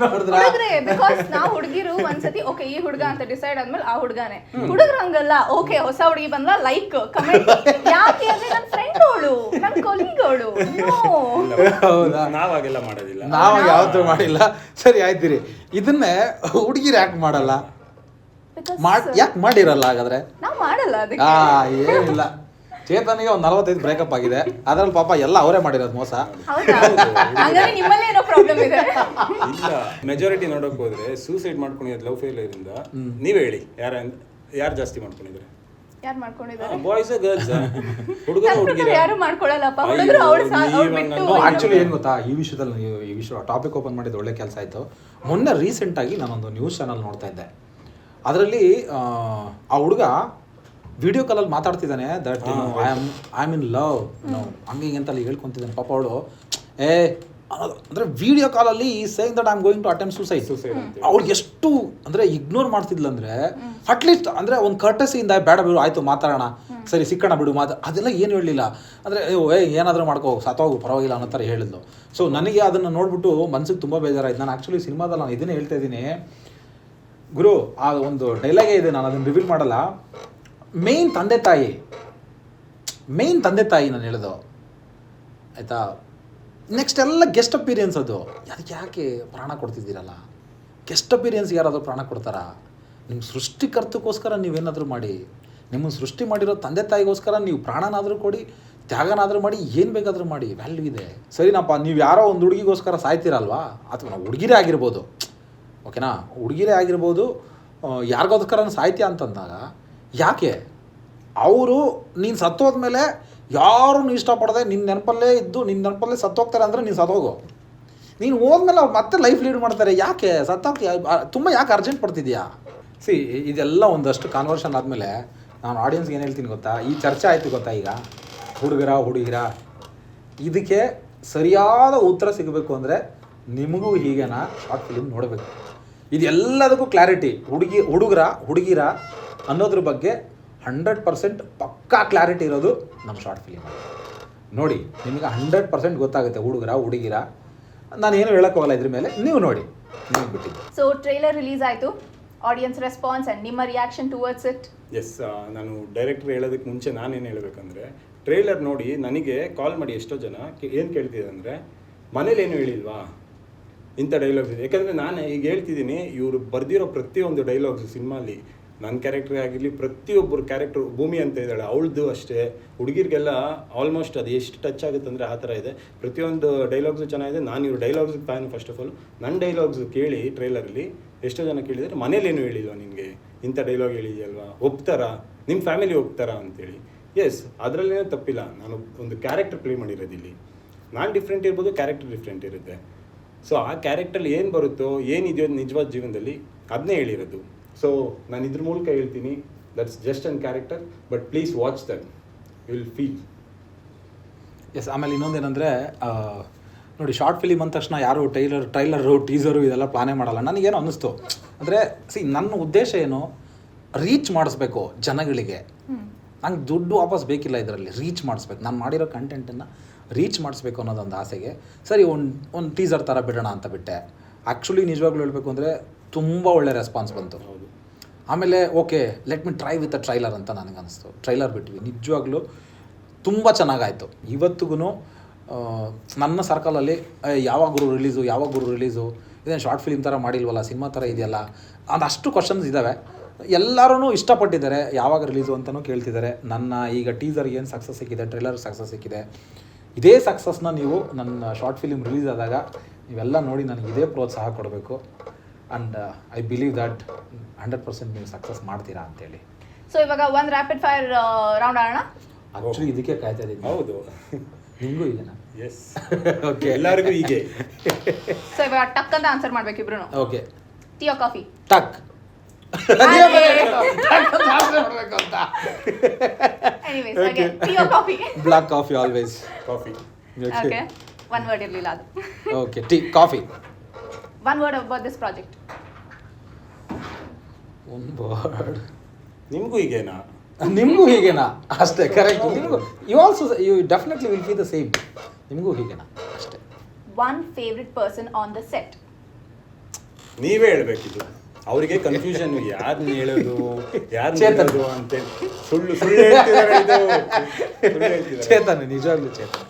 ನೋಡಿದ್ರ ಹುಡುಗ್ರೆ, ಬಿಕಾಸ್ ನಾವು ಹುಡುಗಿರು ಒಂದ್ಸತಿ ಓಕೆ ಈ ಹುಡುಗ ಅಂತ ಡಿಸೈಡ್ ಆದ್ಮೇಲೆ ಆ ಹುಡುಗಾನೆ. ಹುಡುಗರು ಹಂಗಲ್ಲ, ಓಕೆ ಹೊಸ ಹುಡುಗಿ ಬಂದ ಲೈಕ್ ಕಮೆಂಟ್, ಯಾಕೆ ಅಂದ್ರೆ ನನ್ನ ಫ್ರೆಂಡ್ ಅವಳು, ನನ್ನ ಕೊಲೀಗ್ ಅವಳು. ಹೌದಾ? ನಾವಾಗೆಲ್ಲ ಮಾಡೋದಿಲ್ಲ. ನಾವು ಯಾವತ್ತೂ ಮಾಡಿಲ್ಲ. ಸರಿ ಆಯ್ತಿರಿ, ಇದನ್ನೇ ಹುಡುಗಿರು ಯಾಕೆ ಮಾಡಲ್ಲ? ಯಾಕೆ ಮಾಡಿರಲ್ಲ ಹಾಗಾದ್ರೆ? ನಾವು ಮಾಡಲ್ಲ ಅದಕ್ಕೆ. ಏನಿಲ್ಲ, ಚೇತನಿಗೆ ಒಂದು 45 ಬ್ರೇಕಪ್ ಆಗಿದೆ, ಅದ್ರಲ್ಲಿ ಪಾಪ ಎಲ್ಲ ಅವರೇ ಮಾಡಿರೋದು ಮೋಸ. ಹೌದಾ? ಹಂಗಾದ್ರೆ ನಿಮ್ಮಲ್ಲೇ ಏನೋ ಪ್ರಾಬ್ಲಮ್ ಇದೆ. ಇಲ್ಲ, ಮೆಜಾರಿಟಿ ನೋಡೋಕೆ ಹೋದ್ರೆ ಸೂಸೈಡ್ ಮಾಡ್ಕೊಂಡಿರೋದು ಲವ್ ಫೇಲಿಯರ್ ಇಂದ. ನೀವೇ ಹೇಳಿ, ಯಾರು ಜಾಸ್ತಿ ಮಾಡ್ಕೊಂಡಿದ್ದಾರೆ? ಯಾರು ಮಾಡ್ಕೊಂಡಿದ್ದಾರೆ? Boys girls? ಹುಡುಗರು ಹುಡುಗಿರ? ಯಾರು ಮಾಡ್ಕೊಳ್ಳಲ್ಲಪ್ಪ. ಹುಡುಗರು ಅವ್ರು ಬಿಟ್ಟು. ಆಕ್ಚುಲಿ ಏನು ಗೊತ್ತಾ, ಈ ವಿಷಯದಲ್ಲಿ ಈ ವಿಷಯ ಟಾಪಿಕ್ ಓಪನ್ ಮಾಡಿದ್ದು ಒಳ್ಳೆ ಕೆಲಸ ಆಯಿತು. ಮೊನ್ನೆ ರೀಸೆಂಟಾಗಿ ನಾನೊಂದು ನ್ಯೂಸ್ ಚಾನಲ್ ನೋಡ್ತಾ ಇದ್ದೆ. ಅದರಲ್ಲಿ ಆ ಹುಡುಗ ವಿಡಿಯೋ ಕಾಲಲ್ಲಿ ಮಾತಾಡ್ತಿದ್ದಾನೆ, that I am in love ಹಂಗೆ ಹಿಂಗೆ ಅಂತಲ್ಲಿ ಹೇಳ್ಕೊತಿದ್ದಾನೆ. ಪಾಪ ಅವಳು ಅಂದರೆ ವಿಡಿಯೋ ಕಾಲಲ್ಲಿ ಈ saying that I am going to attempt suicide. ಅವ್ಳಿಗೆ ಎಷ್ಟು ಅಂದರೆ ಇಗ್ನೋರ್ ಮಾಡ್ತಿದ್ಲು ಅಂದರೆ, ಅಟ್ಲೀಸ್ಟ್ ಅಂದರೆ ಒಂದು ಕರ್ಟಸಿಯಿಂದ ಬೇಡ ಬಿಡು ಆಯಿತು ಮಾತಾಡೋಣ, ಸರಿ ಸಿಕ್ಕಣ ಬಿಡು ಅದೆಲ್ಲ ಏನು ಹೇಳಲಿಲ್ಲ. ಅಂದರೆ ಏನಾದರೂ ಮಾಡ್ಕೋ ಸತ್ತೋಗು ಪರವಾಗಿಲ್ಲ ಅನ್ನೋ ಥರ ಹೇಳಿದ್ಲು. ಸೊ ನನಗೆ ಅದನ್ನು ನೋಡ್ಬಿಟ್ಟು ಮನ್ಸಿಗೆ ತುಂಬ ಬೇಜಾರಾಯ್ತು. ನಾನು ಆ್ಯಕ್ಚುಲಿ ಸಿನಿಮಾದಲ್ಲಿ ನಾನು ಇದನ್ನೇ ಹೇಳ್ತಾ ಇದ್ದೀನಿ ಗುರು, ಆ ಒಂದು ಡೈಲಾಗೇ ಇದೆ, ನಾನು ಅದನ್ನು ರಿವೀಲ್ ಮಾಡಲ್ಲ. ಮೇನ್ ತಂದೆ ತಾಯಿ ನಾನು ಹೇಳೋದು ಆಯಿತಾ. ನೆಕ್ಸ್ಟ್ ಎಲ್ಲ ಗೆಸ್ಟ್ ಅಪೀರಿಯನ್ಸ್. ಅದಕ್ಕೆ ಯಾಕೆ ಪ್ರಾಣ ಕೊಡ್ತಿದ್ದೀರಲ್ಲ? ಗೆಸ್ಟ್ ಅಪೀರಿಯನ್ಸ್ಗೆ ಯಾರಾದರೂ ಪ್ರಾಣ ಕೊಡ್ತಾರಾ? ನಿಮ್ಮ ಸೃಷ್ಟಿಕರ್ತಕ್ಕೋಸ್ಕರ ನೀವೇನಾದರೂ ಮಾಡಿ, ನಿಮ್ಮನ್ನು ಸೃಷ್ಟಿ ಮಾಡಿರೋ ತಂದೆ ತಾಯಿಗೋಸ್ಕರ ನೀವು ಪ್ರಾಣನಾದರೂ ಕೊಡಿ, ತ್ಯಾಗನಾದರೂ ಮಾಡಿ, ಏನು ಬೇಕಾದರೂ ಮಾಡಿ, ವ್ಯಾಲ್ಯೂ ಇದೆ. ಸರಿನಪ್ಪ, ನೀವು ಯಾರೋ ಒಂದು ಹುಡುಗಿಗೋಸ್ಕರ ಸಾಯ್ತೀರಲ್ವಾ, ಅಥವಾ ನಾವು ಹುಡುಗಿರೇ ಆಗಿರ್ಬೋದು, ಓಕೆನಾ, ಹುಡುಗಿರೇ ಆಗಿರ್ಬೋದು, ಯಾರಿಗೋಸ್ಕರ ಸಾಯ್ತೀಯ ಅಂತಂದಾಗ ಯಾಕೆ ಅವರು ನೀನು ಸತ್ತೋದ್ಮೇಲೆ ಯಾರೂ ಇಷ್ಟಪಡದೆ ನಿನ್ನ ನೆನಪಲ್ಲೇ ಇದ್ದು ನಿನ್ನ ನೆನಪಲ್ಲೇ ಸತ್ತೋಗ್ತಾರೆ ಅಂದರೆ ನೀನು ಸತ್ತೋಗು. ನೀನು ಹೋದ್ಮೇಲೆ ಅವ್ರು ಮತ್ತೆ ಲೈಫ್ ಲೀಡ್ ಮಾಡ್ತಾರೆ. ಯಾಕೆ ಸತ್ತೋಗ್ತೀಯ? ತುಂಬ ಯಾಕೆ ಅರ್ಜೆಂಟ್ ಪಡ್ತಿದ್ಯಾ? ಇದೆಲ್ಲ ಒಂದಷ್ಟು ಕಾನ್ವರ್ಷನ್ ಆದಮೇಲೆ ನಾನು ಆಡಿಯನ್ಸ್ಗೆ ಏನು ಹೇಳ್ತೀನಿ ಗೊತ್ತಾ, ಈ ಚರ್ಚೆ ಆಯಿತು ಗೊತ್ತಾ, ಈಗ ಹುಡುಗಿರ ಇದಕ್ಕೆ ಸರಿಯಾದ ಉತ್ತರ ಸಿಗಬೇಕು ಅಂದರೆ ನಿಮಗೂ ಹೀಗೇನಾ ಶಾರ್ಟ್ ಫಿಲ್ಮ್ ನೋಡಬೇಕು. ಇದೆಲ್ಲದಕ್ಕೂ ಕ್ಲಾರಿಟಿ ಹುಡುಗಿರ ಅನ್ನೋದ್ರ ಬಗ್ಗೆ 100% ಪಕ್ಕಾ ಕ್ಲಾರಿಟಿ ಇರೋದು ನಮ್ಮ ಶಾರ್ಟ್ ಫಿಲ್ಮ್ ನೋಡಿ. ನಿಮಗೆ 100% ಗೊತ್ತಾಗುತ್ತೆ ಹುಡುಗಿರ. ನಾನು ಏನು ಹೇಳೋಕ್ಕೋಗಲ್ಲ ಇದ್ರ ಮೇಲೆ, ನೀವು ನೋಡಿ, ನಿಮಗೆ ಬಿಟ್ಟಿದ್ದು. ಸೊ ಟ್ರೈಲರ್ ರಿಲೀಸ್ ಆಯಿತು, ಆಡಿಯನ್ಸ್ ರೆಸ್ಪಾನ್ಸ್ ಆ್ಯಂಡ್ ನಿಮ್ಮ ರಿಯಾಕ್ಷನ್ ಟುವರ್ಡ್ಸ್ ಇಟ್? ಎಸ್, ನಾನು ಡೈರೆಕ್ಟರ್ ಹೇಳೋದಕ್ಕೆ ಮುಂಚೆ ನಾನೇನು ಹೇಳಬೇಕಂದ್ರೆ, ಟ್ರೈಲರ್ ನೋಡಿ ನನಗೆ ಕಾಲ್ ಮಾಡಿ ಎಷ್ಟೋ ಜನ ಏನು ಕೇಳ್ತಿದ್ದಾರೆ ಅಂದರೆ, ಮನೇಲೇನು ಹೇಳಿಲ್ವಾ ಇಂಥ ಡೈಲಾಗ್ಸ್ ಇದೆ. ಯಾಕಂದರೆ ನಾನು ಈಗ ಹೇಳ್ತಿದ್ದೀನಿ, ಇವರು ಬರೆದಿರೋ ಪ್ರತಿಯೊಂದು ಡೈಲಾಗ್ಸು ಸಿನಿಮಾಲಿ ನನ್ನ ಕ್ಯಾರೆಕ್ಟರ್ ಆಗಿರಲಿ, ಪ್ರತಿಯೊಬ್ಬರು ಕ್ಯಾರೆಕ್ಟರ್, ಭೂಮಿ ಅಂತ ಇದ್ದಾಳೆ ಅವಳದು ಅಷ್ಟೇ, ಹುಡುಗಿರಿಗೆಲ್ಲ ಆಲ್ಮೋಸ್ಟ್ ಅದು ಎಷ್ಟು ಟಚ್ ಆಗುತ್ತೆ ಅಂದರೆ ಆ ಥರ ಇದೆ. ಪ್ರತಿಯೊಂದು ಡೈಲಾಗ್ಸು ಚೆನ್ನಾಗಿದೆ. ನಾನು ಇವ್ರ dialogues fan. First of all ನನ್ನ ಡೈಲಾಗ್ಸು ಕೇಳಿ ಟ್ರೈಲರಲ್ಲಿ ಎಷ್ಟೋ ಜನ ಕೇಳಿದರೆ, ಮನೇಲೇನು ಹೇಳಿಲ್ವ ನಿನಗೆ, ಇಂಥ ಡೈಲಾಗ್ ಹೇಳಿದೆಯಲ್ವಾ, ಒಪ್ತಾರಾ, ನಿಮ್ಮ ಫ್ಯಾಮಿಲಿ ಒಪ್ತಾರಾ ಅಂತೇಳಿ. ಎಸ್, ಅದರಲ್ಲೇನೂ ತಪ್ಪಿಲ್ಲ. ನಾನು ಒಂದು ಕ್ಯಾರೆಕ್ಟರ್ ಪ್ಲೇ ಮಾಡಿರೋದಿಲ್ಲಿ. ನಾನು ಡಿಫ್ರೆಂಟ್ ಇರ್ಬೋದು, ಕ್ಯಾರೆಕ್ಟರ್ ಡಿಫ್ರೆಂಟ್ ಇರುತ್ತೆ. ಸೊ ಆ ಕ್ಯಾರೆಕ್ಟರ್ಲಿ ಏನು ಬರುತ್ತೋ, ಏನಿದೆಯೋ ನಿಜವಾದ ಜೀವನದಲ್ಲಿ ಅದನ್ನೇ ಹೇಳಿರೋದು. ಸೊ ನಾನು ಇದ್ರ ಮೂಲಕ ಹೇಳ್ತೀನಿ, that's just an character, but please watch that, you will feel. Yes, ಆಮೇಲೆ ಇನ್ನೊಂದೇನೆಂದರೆ ನೋಡಿ, ಶಾರ್ಟ್ ಫಿಲಿಮ್ ಅಂದ ತಕ್ಷಣ ಯಾರು ಟ್ರೈಲರು ಟೀಸರು ಇದೆಲ್ಲ ಪ್ಲಾನೇ ಮಾಡಲ್ಲ. ನನಗೇನು ಅನ್ನಿಸ್ತು ಅಂದರೆ, ನನ್ನ ಉದ್ದೇಶ ಏನು, ರೀಚ್ ಮಾಡಿಸ್ಬೇಕು ಜನಗಳಿಗೆ. ನಂಗೆ ದುಡ್ಡು ವಾಪಸ್ ಬೇಕಿಲ್ಲ, ಇದರಲ್ಲಿ ರೀಚ್ ಮಾಡಿಸ್ಬೇಕು. ನಾನು ಮಾಡಿರೋ ಕಂಟೆಂಟನ್ನು ರೀಚ್ ಮಾಡಿಸ್ಬೇಕು ಅನ್ನೋದೊಂದು ಆಸೆಗೆ ಸರಿ ಒಂದು ಟೀಸರ್ ಥರ ಬಿಡೋಣ ಅಂತ ಬಿಟ್ಟೆ. ಆ್ಯಕ್ಚುಲಿ ನಿಜವಾಗ್ಲೂ ಹೇಳಬೇಕು ಅಂದರೆ ತುಂಬ ಒಳ್ಳೆ ರೆಸ್ಪಾನ್ಸ್ ಬಂತು. ಆಮೇಲೆ okay, let me try with a trailer ಅಂತ ನನಗೆ ಅನಿಸ್ತು. ಟ್ರೈಲರ್ ಬಿಟ್ವಿ, ನಿಜವಾಗ್ಲೂ ತುಂಬ ಚೆನ್ನಾಗಾಯಿತು. ಇವತ್ತಿಗೂ ನನ್ನ ಸರ್ಕಲಲ್ಲಿ ಯಾವಾಗ ಗುರು ರಿಲೀಸು ಇದೇನು ಶಾರ್ಟ್ ಫಿಲ್ಮ್ ಥರ ಮಾಡಿಲ್ವಲ್ಲ, ಸಿನಿಮಾ ಥರ ಇದೆಯಲ್ಲ, ಅದಷ್ಟು ಕ್ವಶನ್ಸ್ ಇದ್ದಾವೆ. ಎಲ್ಲರೂ ಇಷ್ಟಪಟ್ಟಿದ್ದಾರೆ, ಯಾವಾಗ ರಿಲೀಸು ಅಂತಲೂ ಕೇಳ್ತಿದ್ದಾರೆ. ನನ್ನ ಈಗ ಟೀಸರ್ ಏನು ಸಕ್ಸಸ್ ಸಿಕ್ಕಿದೆ, ಟ್ರೈಲರ್ ಸಕ್ಸಸ್ ಸಿಕ್ಕಿದೆ. ಇದೇ ಸಕ್ಸಸ್ನ ನೀವು ನನ್ನ ಶಾರ್ಟ್ ಫಿಲ್ಮ್ ರಿಲೀಸ್ ಆದಾಗ ನೀವೆಲ್ಲ ನೋಡಿ ನನಗೆ ಇದೇ ಪ್ರೋತ್ಸಾಹ ಕೊಡಬೇಕು. ಆ್ಯಂಡ್ ಐ ಬಿಲೀವ್ ದಟ್ 100% ನೀವು ಸಕ್ಸಸ್ ಮಾಡ್ತೀರಾ ಅಂತೇಳಿ. ಸೊ ಇವಾಗ ಒಂದು ರ್ಯಾಪಿಡ್ ಫೈರ್ ರೌಂಡ್ ಆಡೋಣ. ಆ್ಯಕ್ಚುಲಿ ಇದಕ್ಕೆ ಕಾಯ್ತಾ ಇದ್ದೀನಿ. ಹೌದು, ನಿಮಗೂ ಇದೆನಾ? ಎಸ್, ಓಕೆ, ಎಲ್ಲರಿಗೂ ಹೀಗೆ. ಸೊ ಇವಾಗ ಟಕ್ ಅಂತ ಆನ್ಸರ್ ಮಾಡ್ಬೇಕು ಇಬ್ರು. Okay, tea or coffee? ಟಕ್. ಎನಿವೇಸ್ ಹಾಗೆ tea or coffee? Black coffee always. Coffee. Okay, one word ಇರಲಿಲ್ಲ ಅದು. Okay, tea, coffee. One word about this project. One word. ನಿಮಗೂ ಹೀಗೇನಾ? ನಿಮಗೂ ಹೀಗೇನಾ? ಅಷ್ಟೇ, ಕರೆಕ್ಟ್. ನಿಮಗೂ you definitely will be the same. ನಿಮಗೂ ಹೀಗೇನಾ? ಅಷ್ಟೇ. One favourite person on the set. ನೀವೇ ಹೇಳ್ಬೇಕಿದು. ಅವರಿಗೆ ಕನ್ಫ್ಯೂಷನ್, ಯಾರನ್ನ ಹೇಳೋದು ಯಾರನ್ನ ಚೇತನ್. ಹೇಳೋದು ಅಂತೇಳಿ. ಸುಳ್ಳು ಹೇಳ್ತಿದ್ದಾರೆ ಇದು. ಸುಳ್ಳು ಹೇಳ್ತಿದ್ದಾರೆ. ಚೇತನ್, ನಿಜವಾಗ್ಲೂ ಚೇತನ್.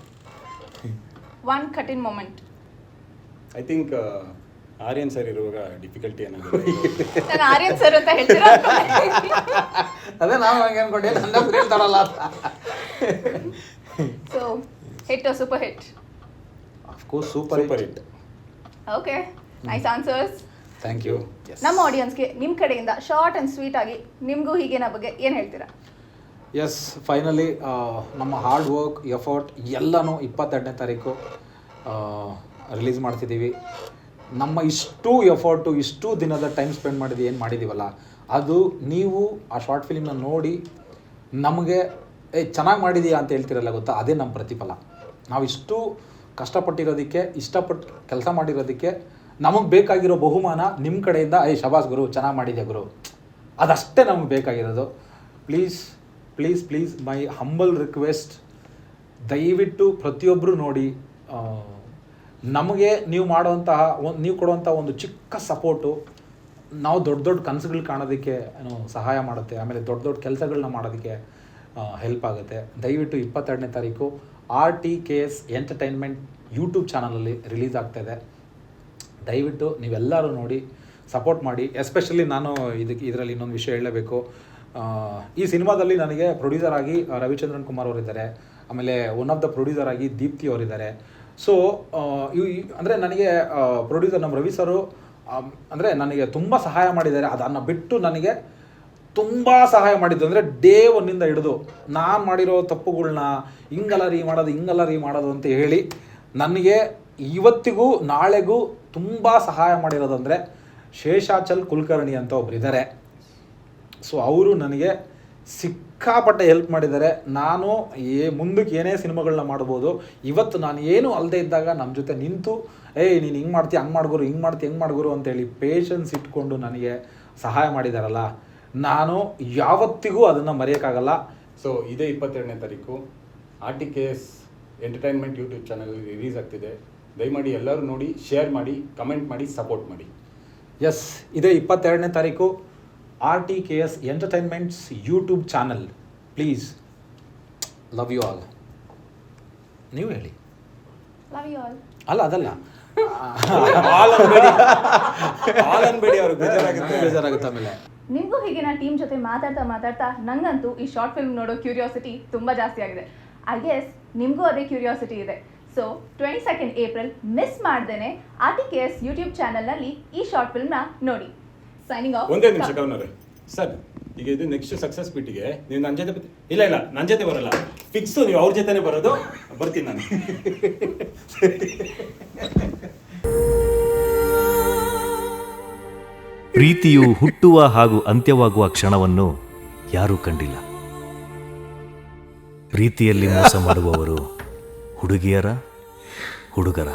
ಒನ್ ಕಠಿನ್ moment. I think Aryan sir ಇರುವಾಗ ಡಿಫಿಕಲ್ಟಿ ಏನಾಗುತ್ತೆ. ನಾನು ಆರ್ಯನ್ ಸರ್ ಅಂತ ಹೇಳ್ತೀರಾ? ಅದೇ ನಾವು ಹಂಗೆ ಅನ್ಕೊಂಡೆ, ನನ್ನ ಹೇಳ್ತಾರಲ್ಲ ಅಂತ. So hit or super hit? Of course super hit. Okay, nice answers. Thank you. ನಮ್ಮ ಆಡಿಯನ್ಸ್ಗೆ ನಿಮ್ಮ ಕಡೆಯಿಂದ ಶಾರ್ಟ್ ಆ್ಯಂಡ್ ಸ್ವೀಟ್ ಆಗಿ ನಿಮಗೂ ಹೀಗೇನ ಬಗ್ಗೆ ಏನು ಹೇಳ್ತೀರಾ? ಎಸ್, ಫೈನಲಿ ನಮ್ಮ ಹಾರ್ಡ್ ವರ್ಕ್, ಎಫರ್ಟ್ ಎಲ್ಲನೂ 22ನೇ ತಾರೀಕು ರಿಲೀಸ್ ಮಾಡ್ತಿದ್ದೀವಿ. ನಮ್ಮ ಇಷ್ಟು ಎಫರ್ಟು, ಇಷ್ಟು ದಿನದ ಟೈಮ್ ಸ್ಪೆಂಡ್ ಮಾಡಿದ್ದು ಏನು ಮಾಡಿದ್ದೀವಲ್ಲ, ಅದು ನೀವು ಆ ಶಾರ್ಟ್ ಫಿಲ್ಮ್ನ ನೋಡಿ ನಮಗೆ ಚೆನ್ನಾಗಿ ಮಾಡಿದೀಯಾ ಅಂತ ಹೇಳ್ತಿರಲ್ಲ ಗೊತ್ತಾ, ಅದೇ ನಮ್ಮ ಪ್ರತಿಫಲ. ನಾವು ಇಷ್ಟು ಕಷ್ಟಪಟ್ಟಿರೋದಕ್ಕೆ, ಇಷ್ಟಪಟ್ಟು ಕೆಲಸ ಮಾಡಿರೋದಕ್ಕೆ ನಮಗೆ ಬೇಕಾಗಿರೋ ಬಹುಮಾನ ನಿಮ್ಮ ಕಡೆಯಿಂದ ಶಬಾಸ್ ಗುರು, ಚೆನ್ನಾಗಿ ಮಾಡಿದ್ಯಾ ಗುರು, ಅದಷ್ಟೇ ನಮಗೆ ಬೇಕಾಗಿರೋದು. Please please please my humble request, ದಯವಿಟ್ಟು ಪ್ರತಿಯೊಬ್ಬರು ನೋಡಿ. ನಮಗೆ ನೀವು ಮಾಡುವಂತಹ ನೀವು ಕೊಡುವಂಥ ಒಂದು ಚಿಕ್ಕ ಸಪೋರ್ಟು ನಾವು ದೊಡ್ಡ ದೊಡ್ಡ ಕನಸುಗಳು ಕಾಣೋದಕ್ಕೆ ಸಹಾಯ ಮಾಡುತ್ತೆ. ಆಮೇಲೆ ದೊಡ್ಡ ದೊಡ್ಡ ಕೆಲಸಗಳನ್ನ ಮಾಡೋದಕ್ಕೆ ಹೆಲ್ಪ್ ಆಗುತ್ತೆ. ದಯವಿಟ್ಟು 22ನೇ ತಾರೀಕು RTKS ಎಂಟರ್ಟೈನ್ಮೆಂಟ್ ಯೂಟ್ಯೂಬ್ ಚಾನಲಲ್ಲಿ ರಿಲೀಸ್ ಆಗ್ತಾಯಿದೆ. ದಯವಿಟ್ಟು ನೀವೆಲ್ಲರೂ ನೋಡಿ ಸಪೋರ್ಟ್ ಮಾಡಿ. ಎಸ್ಪೆಷಲಿ ನಾನು ಇದರಲ್ಲಿ ಇನ್ನೊಂದು ವಿಷಯ ಹೇಳಲೇಬೇಕು. ಈ ಸಿನಿಮಾದಲ್ಲಿ ನನಗೆ ಪ್ರೊಡ್ಯೂಸರ್ ಆಗಿ ರವಿಚಂದ್ರನ್ ಕುಮಾರ್ ಅವರಿದ್ದಾರೆ. ಆಮೇಲೆ ಒನ್ ಆಫ್ ದ ಪ್ರೊಡ್ಯೂಸರ್ ಆಗಿ ದೀಪ್ತಿ ಅವರಿದ್ದಾರೆ. ಸೊ ಅಂದರೆ ನನಗೆ ಪ್ರೊಡ್ಯೂಸರ್ ನಮ್ಮ ರವಿ ಸರು ಅಂದರೆ ನನಗೆ ತುಂಬ ಸಹಾಯ ಮಾಡಿದ್ದಾರೆ. ಅದನ್ನು ಬಿಟ್ಟು ನನಗೆ ತುಂಬ ಸಹಾಯ ಮಾಡಿದ್ದು ಅಂದರೆ ಡೇ ಒನ್ನಿಂದ ಹಿಡಿದು ನಾನು ಮಾಡಿರೋ ತಪ್ಪುಗಳ್ನ ಹಿಂಗಲ್ಲ ರೀ ಮಾಡೋದು ಅಂತ ಹೇಳಿ ನನಗೆ ಇವತ್ತಿಗೂ ನಾಳೆಗೂ ತುಂಬ ಸಹಾಯ ಮಾಡಿರೋದಂದರೆ ಶೇಷಾಚಲ್ ಕುಲಕರ್ಣಿ ಅಂತ ಒಬ್ರು ಇದ್ದಾರೆ. ಸೊ ಅವರು ನನಗೆ ಸಿಕ್ಕಾಪಟ್ಟೆ ಹೆಲ್ಪ್ ಮಾಡಿದ್ದಾರೆ. ನಾನು ಮುಂದಕ್ಕೆ ಏನೇ ಸಿನಿಮಾಗಳನ್ನ ಮಾಡ್ಬೋದು. ಇವತ್ತು ನಾನು ಏನು ಅಲ್ಲದೆ ಇದ್ದಾಗ ನಮ್ಮ ಜೊತೆ ನಿಂತು ನೀನು ಹಿಂಗೆ ಮಾಡ್ತೀಯ, ಹಂಗೆ ಮಾಡ್ಗುರು, ಹೆಂಗೆ ಮಾಡ್ಗುರು ಅಂತೇಳಿ ಪೇಷನ್ಸ್ ಇಟ್ಕೊಂಡು ನನಗೆ ಸಹಾಯ ಮಾಡಿದಾರಲ್ಲ, ನಾನು ಯಾವತ್ತಿಗೂ ಅದನ್ನು ಮರೆಯೋಕ್ಕಾಗಲ್ಲ. ಸೊ ಇದೇ 22ನೇ ತಾರೀಕು RTKS entertainment YouTube channel release ಆಗ್ತಿದೆ. ದಯಮಾಡಿ ಎಲ್ಲರೂ ನೋಡಿ, ಶೇರ್ ಮಾಡಿ, ಕಮೆಂಟ್ ಮಾಡಿ, ಸಪೋರ್ಟ್ ಮಾಡಿ. ಎಸ್, ಇದೇ 22ನೇ ತಾರೀಕು RTKS entertainments YouTube channel. Please, love you all. ನೀವು ಹೇಳಿ. Love you all. ಅಲ್ಲ, ಅದಲ್ಲ, ಆಲ್ ಅನ್ಬೇಡಿ, ಅವ್ರಿಗೆ ಬೇಜಾರಾಗುತ್ತೆ ಆಮೇಲೆ. ನಿಮಗೂ ಹೀಗೆ ನಾನು ಟೀಮ್ ಜೊತೆ ಮಾತಾಡ್ತಾ ನಂಗಂತೂ ಈ ಶಾರ್ಟ್ ಫಿಲ್ಮ್ ನೋಡೋ ಕ್ಯೂರಿಯಾಸಿಟಿ ತುಂಬ ಜಾಸ್ತಿ ಆಗಿದೆ. ಐ ಗೆಸ್ ನಿಮಗೂ ಅದೇ ಕ್ಯೂರಿಯಾಸಿಟಿ ಇದೆ. ಸೊ 22 ಏಪ್ರಿಲ್ ಮಿಸ್ ಮಾಡ್ದೇನೆ RTKS ಯೂಟ್ಯೂಬ್ ಚಾನಲ್ನಲ್ಲಿ ಈ ಶಾರ್ಟ್ ಫಿಲ್ಮ್ನ ನೋಡಿ. Signing off. ಒಂದೇ ನಿಮಿಷ ಗೌನವ್ರೆ. ಸರ್, ಈಗ ಇದು ನೆಕ್ಸ್ಟ್ ಸಕ್ಸಸ್ ಮೀಟಿಗೆ ನೀವು ನನ್ನ ಜೊತೆ ಇಲ್ಲ ನನ್ನ ಜೊತೆ ಬರಲ್ಲ, ಫಿಕ್ಸು ನೀವು ಅವ್ರ ಜೊತೆನೇ ಬರೋದು. ಬರ್ತೀನಿ ನಾನು. ಪ್ರೀತಿಯು ಹುಟ್ಟುವ ಹಾಗೂ ಅಂತ್ಯವಾಗುವ ಕ್ಷಣವನ್ನು ಯಾರೂ ಕಂಡಿಲ್ಲ. ಪ್ರೀತಿಯಲ್ಲಿ ಮೋಸ ಮಾಡುವವರು ಹುಡುಗಿಯರ, ಹುಡುಗರ.